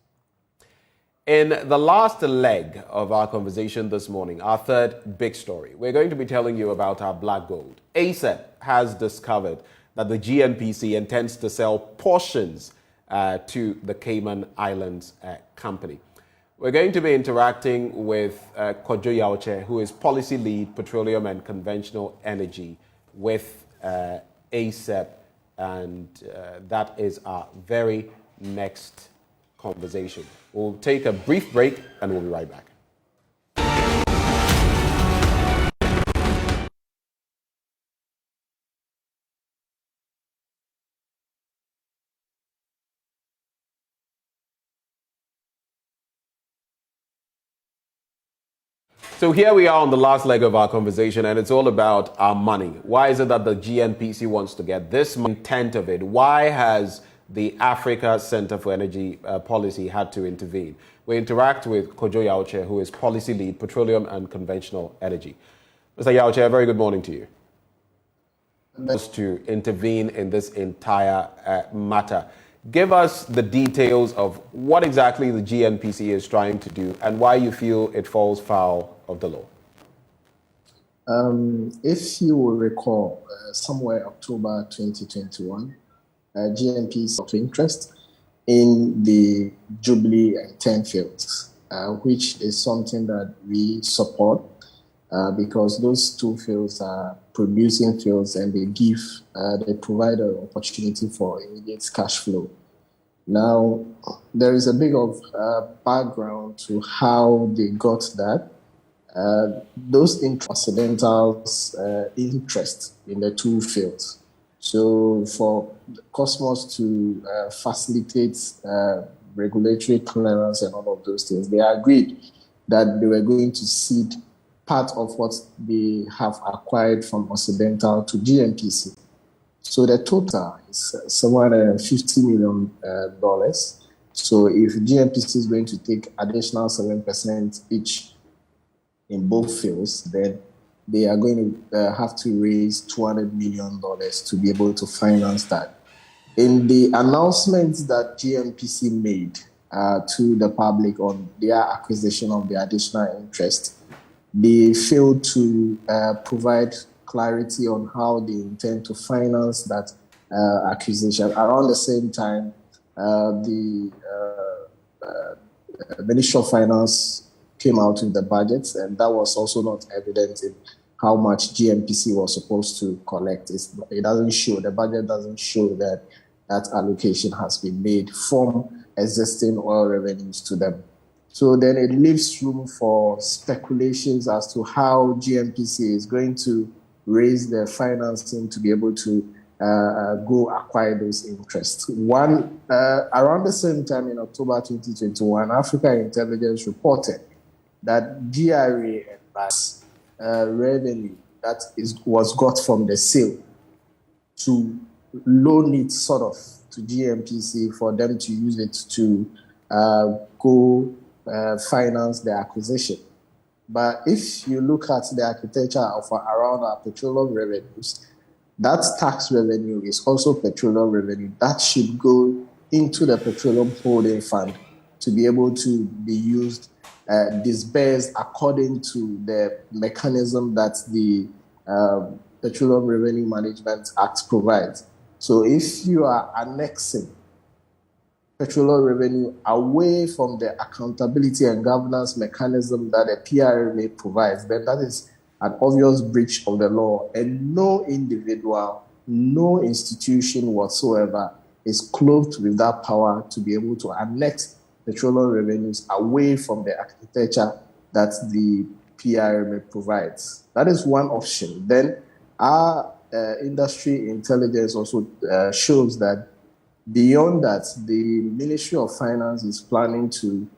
In the last leg of our conversation this morning, our third big story, we're going to be telling you about our black gold. ASEP has discovered that the GNPC intends to sell portions to the Cayman Islands company. We're going to be interacting with Kojo Yauche, who is Policy Lead, Petroleum and Conventional Energy with ASEP, and that is our very next conversation. We'll take a brief break and we'll be right back. So here we are on the last leg of our conversation, and it's all about our money. Why is it that the GNPC wants to get this intent of it? Why has the Africa Center for Energy Policy had to intervene? We interact with Kojo Yauche, who is Policy Lead, Petroleum and Conventional Energy. Mr. Yauche, a very good morning to you. To intervene in this entire matter. Give us the details of what exactly the GNPC is trying to do and why you feel it falls foul of the law. If you will recall, somewhere October 2021, GNPC of interest in the Jubilee and 10 fields, which is something that we support because those two fields are producing fields and they provide an opportunity for immediate cash flow. Now, there is a bit of background to how they got that. Those Occidentals' interest in the two fields. So for Cosmos to facilitate regulatory clearance and all of those things, they agreed that they were going to cede part of what they have acquired from Occidental to GNPC. So the total is $750 million So if GNPC is going to take additional 7% each in both fields, then they are going to have to raise $200 million to be able to finance that. In the announcements that GNPC made to the public on their acquisition of the additional interest, they failed to provide clarity on how they intend to finance that acquisition. Around the same time, the Ministry of Finance came out with the budget, and that was also not evident in how much GNPC was supposed to collect. It doesn't show, the budget doesn't show that that allocation has been made from existing oil revenues to them. So then it leaves room for speculations as to how GNPC is going to raise their financing to be able to go acquire those interests. Around the same time in October 2021, Africa Intelligence reported that GRA and revenue that was got from the sale to loan it sort of to GNPC for them to use it to go finance the acquisition. But if you look at the architecture of around our petroleum revenues, that tax revenue is also petroleum revenue that should go into the petroleum holding fund to be able to be used, disbursed according to the mechanism that the Petroleum Revenue Management Act provides. So if you are annexing petroleum revenue away from the accountability and governance mechanism that the PRMA provides, then that is an obvious breach of the law, and no individual, no institution whatsoever is clothed with that power to be able to annex petroleum revenues away from the architecture that the PRMA provides. That is one option. Then our industry intelligence also shows that beyond that, the Ministry of Finance is planning to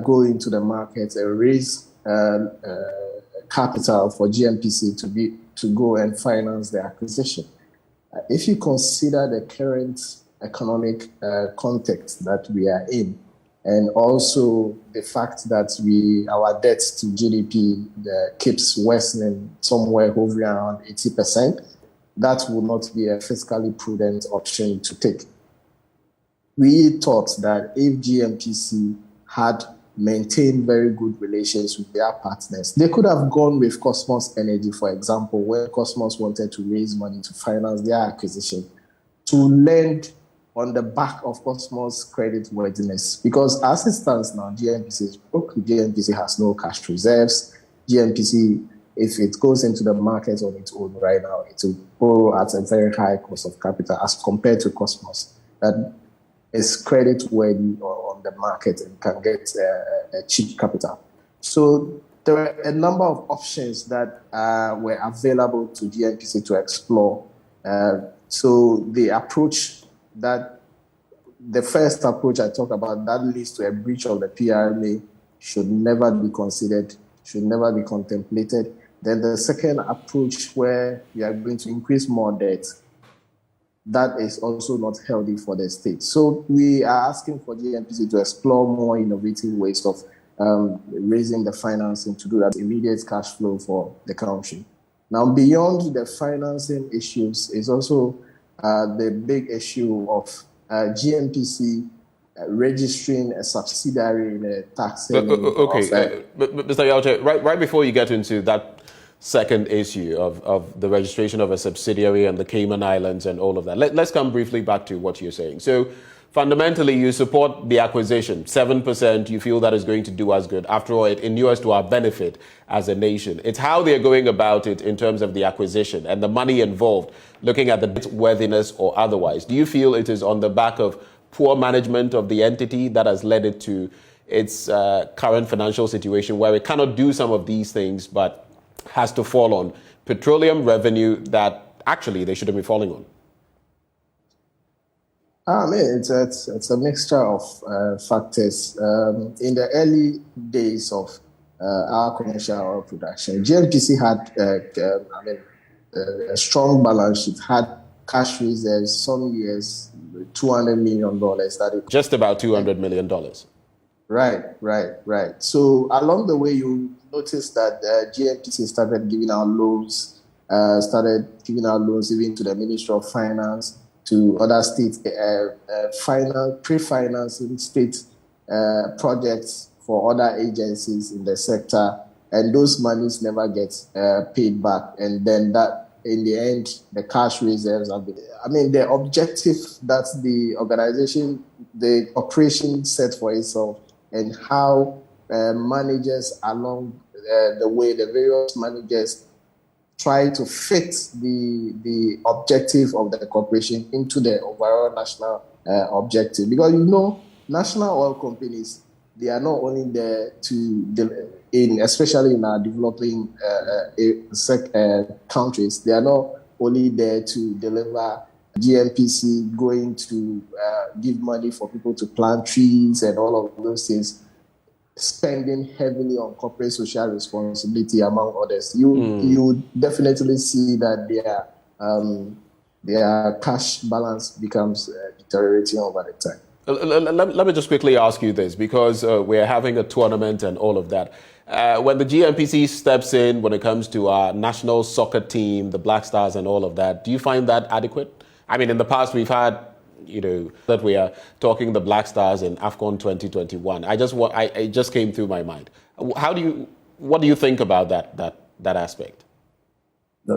go into the market and raise capital for GNPC to go and finance the acquisition. If you consider the current economic context that we are in, and also the fact that our debt to GDP keeps worsening, somewhere hovering around 80%, that will not be a fiscally prudent option to take. We thought that if GNPC had maintained very good relations with their partners, they could have gone with Cosmos Energy, for example, where Cosmos wanted to raise money to finance their acquisition, to lend on the back of Cosmos' creditworthiness. Because as it stands now, GNPC is broke. GNPC has no cash reserves. GNPC, if it goes into the market on its own right now, it will borrow at a very high cost of capital as compared to Cosmos, that is creditworthy on the market and can get a cheap capital. So there were a number of options that were available to GNPC to explore. So the approach the first approach I talked about that leads to a breach of the PRMA should never be considered, should never be contemplated. Then the second approach, where you are going to increase more debt, that is also not healthy for the state. So we are asking for GNPC to explore more innovative ways of raising the financing to do that immediate cash flow for the country. Now, beyond the financing issues is also the big issue of GNPC registering a subsidiary in a tax haven. Okay, but Mr. Yaute, right before you get into that second issue of the registration of a subsidiary and the Cayman Islands and all of that, let's come briefly back to what you're saying. So fundamentally, you support the acquisition. 7%, you feel that is going to do us good. After all, it inures to our benefit as a nation. It's how they're going about it in terms of the acquisition and the money involved, looking at the worthiness or otherwise. Do you feel it is on the back of poor management of the entity that has led it to its current financial situation where it cannot do some of these things but has to fall on petroleum revenue that actually they shouldn't be falling on? It's a mixture of factors. In the early days of our commercial oil production, GNPC had a strong balance sheet, had cash reserves, some years, $200 million. Just about $200 million. Right. So along the way, you notice that GNPC started giving out loans, even to the Ministry of Finance, to other states, pre-financing state projects for other agencies in the sector, and those monies never get paid back. And then that, in the end, the cash reserves have been, the objective that the organization, the operation set for itself, and how managers along the way, the various managers try to fit the objective of the corporation into the overall national objective. Because national oil companies, they are not only there to, especially in our developing countries, they are not only there to deliver GNPC, going to give money for people to plant trees and all of those things, spending heavily on corporate social responsibility, among others. You definitely see that their cash balance becomes deteriorating over the time. Let me just quickly ask you this, because we're having a tournament and all of that. When the GNPC steps in, when it comes to our national soccer team, the Black Stars and all of that, do you find that adequate? In the past we've had, that we are talking the Black Stars in AFCON 2021. It just came through my mind. What do you think about that aspect?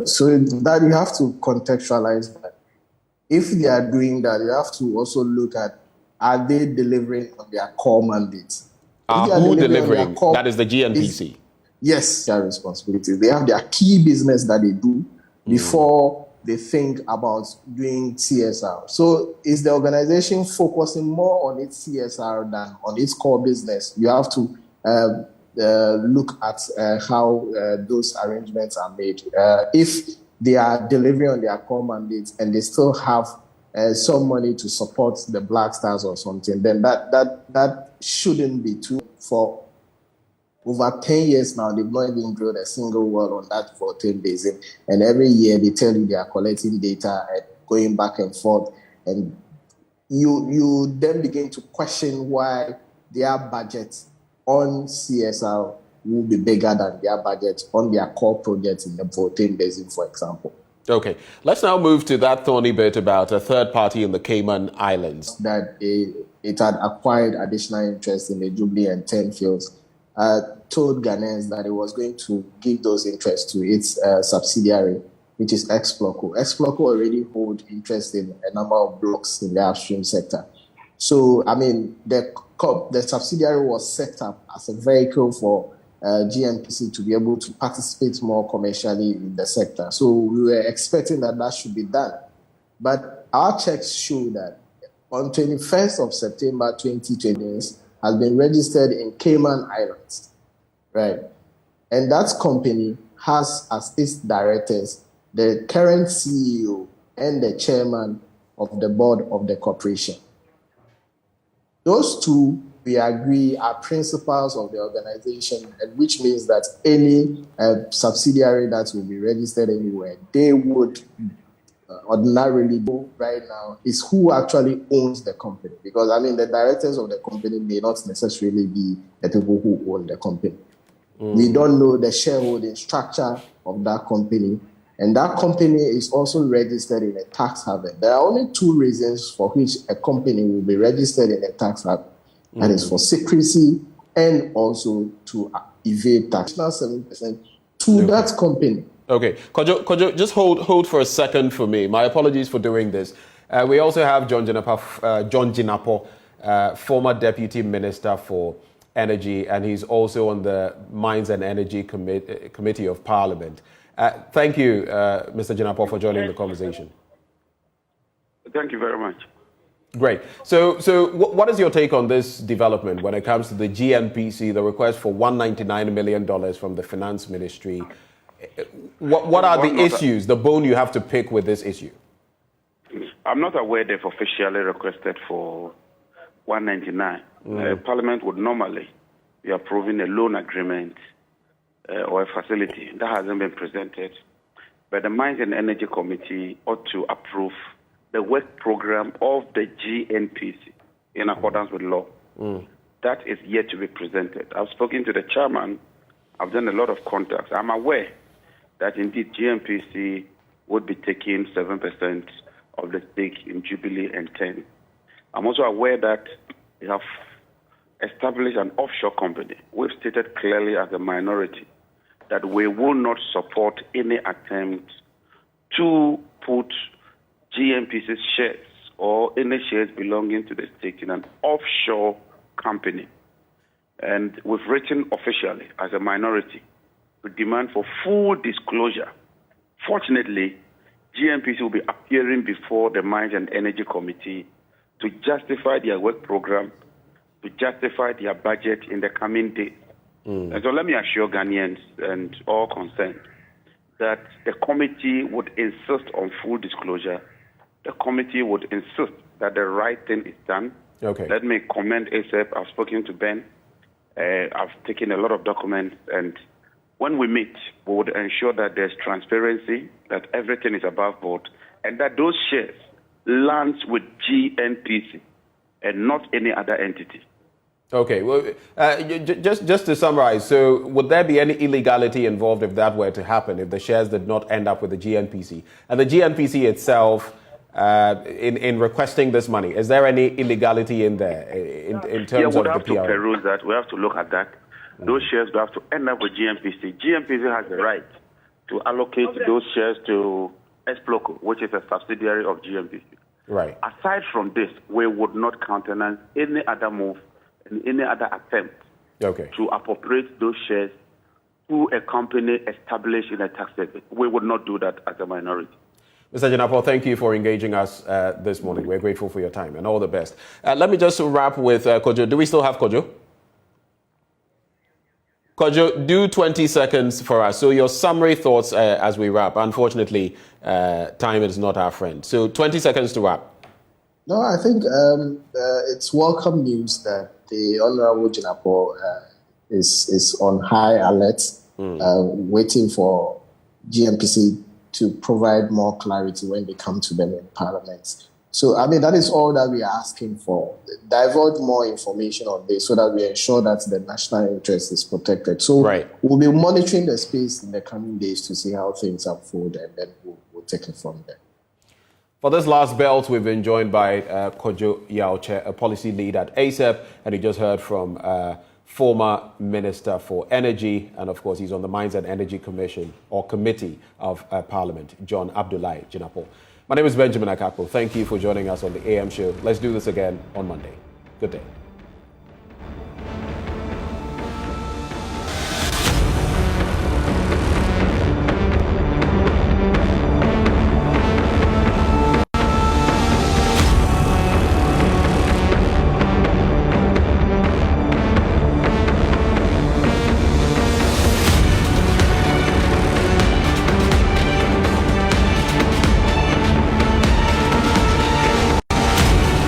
So that you have to contextualize that. If they are doing that, you have to also look at, are they delivering on their core mandates? Who delivering? That is the GNPC. Yes, their responsibility. They have their key business that they do before they think about doing CSR. So is the organization focusing more on its CSR than on its core business? You have to look at how those arrangements are made. If they are delivering on their core mandates and they still have some money to support the Black Stars or something, then that shouldn't be true. For over 10 years now, they've not even drilled a single well on that 14 basin. And every year they tell you they are collecting data and going back and forth. And you then begin to question why their budget on CSR will be bigger than their budget on their core projects in the 14 basin, for example. Okay, let's now move to that thorny bit about a third party in the Cayman Islands. That it had acquired additional interest in the Jubilee and 10 fields. Told Ghanaians that it was going to give those interests to its subsidiary, which is Exploco. Exploco already hold interest in a number of blocks in the upstream sector. So, the subsidiary was set up as a vehicle for GNPC to be able to participate more commercially in the sector. So we were expecting that should be done. But our checks show that on 21st of September 2020, has been registered in Cayman Islands, right? And that company has as its directors the current CEO and the chairman of the board of the corporation. Those two, we agree, are principals of the organization, and which means that any subsidiary that will be registered anywhere, they would ordinarily do right now is who actually owns the company. Because, the directors of the company may not necessarily be the people who own the company. We don't know the shareholding structure of that company. And that company is also registered in a tax haven. There are only two reasons for which a company will be registered in a tax haven. That is for secrecy and also to evade tax. Now 7% to that company. Okay, Kojo, just hold for a second for me. My apologies for doing this. We also have John Jinapo, former Deputy Minister for Energy, and he's also on the Mines and Energy Committee of Parliament. Thank you, Mr. Jinapo, for joining the conversation. Thank you very much. Great. So what is your take on this development when it comes to the GNPC, the request for $199 million from the Finance Ministry? What are the issues, the bone you have to pick with this issue? I'm not aware they've officially requested for 199. Parliament would normally be approving a loan agreement or a facility. That hasn't been presented. but the Mines and Energy Committee ought to approve the work program of the GNPC in accordance with law. That is yet to be presented. I've spoken to the chairman. I've done a lot of contacts. I'm aware that indeed GNPC would be taking 7% of the stake in Jubilee and 10. I'm also aware that they have established an offshore company. We've stated clearly as a minority that we will not support any attempt to put GNPC's shares or any shares belonging to the state in an offshore company. And we've written officially as a minority to demand for full disclosure. Fortunately, GNPC will be appearing before the Mines and Energy Committee to justify their work program, to justify their budget in the coming days. And so let me assure Ghanaians and all concerned that the committee would insist on full disclosure. The committee would insist that the right thing is done. Okay. Let me commend ASAP. I've spoken to Ben. I've taken a lot of documents, and when we meet, we would ensure that there's transparency, that everything is above board, and that those shares lands with GNPC and not any other entity. Okay, well, just to summarize, so would there be any illegality involved if that were to happen, if the shares did not end up with the GNPC? And the GNPC itself, in requesting this money, is there any illegality in there in terms of the PR? We have to peruse that. We have to look at that. Those shares will have to end up with GNPC. GNPC has the right to allocate those shares to Esploco, which is a subsidiary of GNPC. Right. Aside from this, we would not countenance any other move and any other attempt to appropriate those shares to a company established in a tax haven. We would not do that as a minority. Mr. Jinapo, thank you for engaging us this morning. We're grateful for your time and all the best. Let me just wrap with Kojo. Do we still have Kojo? Kojo, do 20 seconds for us. So your summary thoughts as we wrap. Unfortunately, time is not our friend. So 20 seconds to wrap. No, I think it's welcome news that the Honorable Jinapo is on high alert, waiting for GNPC to provide more clarity when they come to them in Parliament. So, I mean, that is all that we are asking for. Divulge more information on this so that we ensure that the national interest is protected. So we'll be monitoring the space in the coming days to see how things unfold, and then we'll take it from there. For this last belt, we've been joined by Kojo Yaoche, a policy lead at ASEP, and we just heard from former Minister for Energy, and of course, he's on the Mines and Energy Commission or Committee of Parliament, John Abdullahi Jinapo. My name is Benjamin Akakpo. Thank you for joining us on the AM show. Let's do this again on Monday. Good day.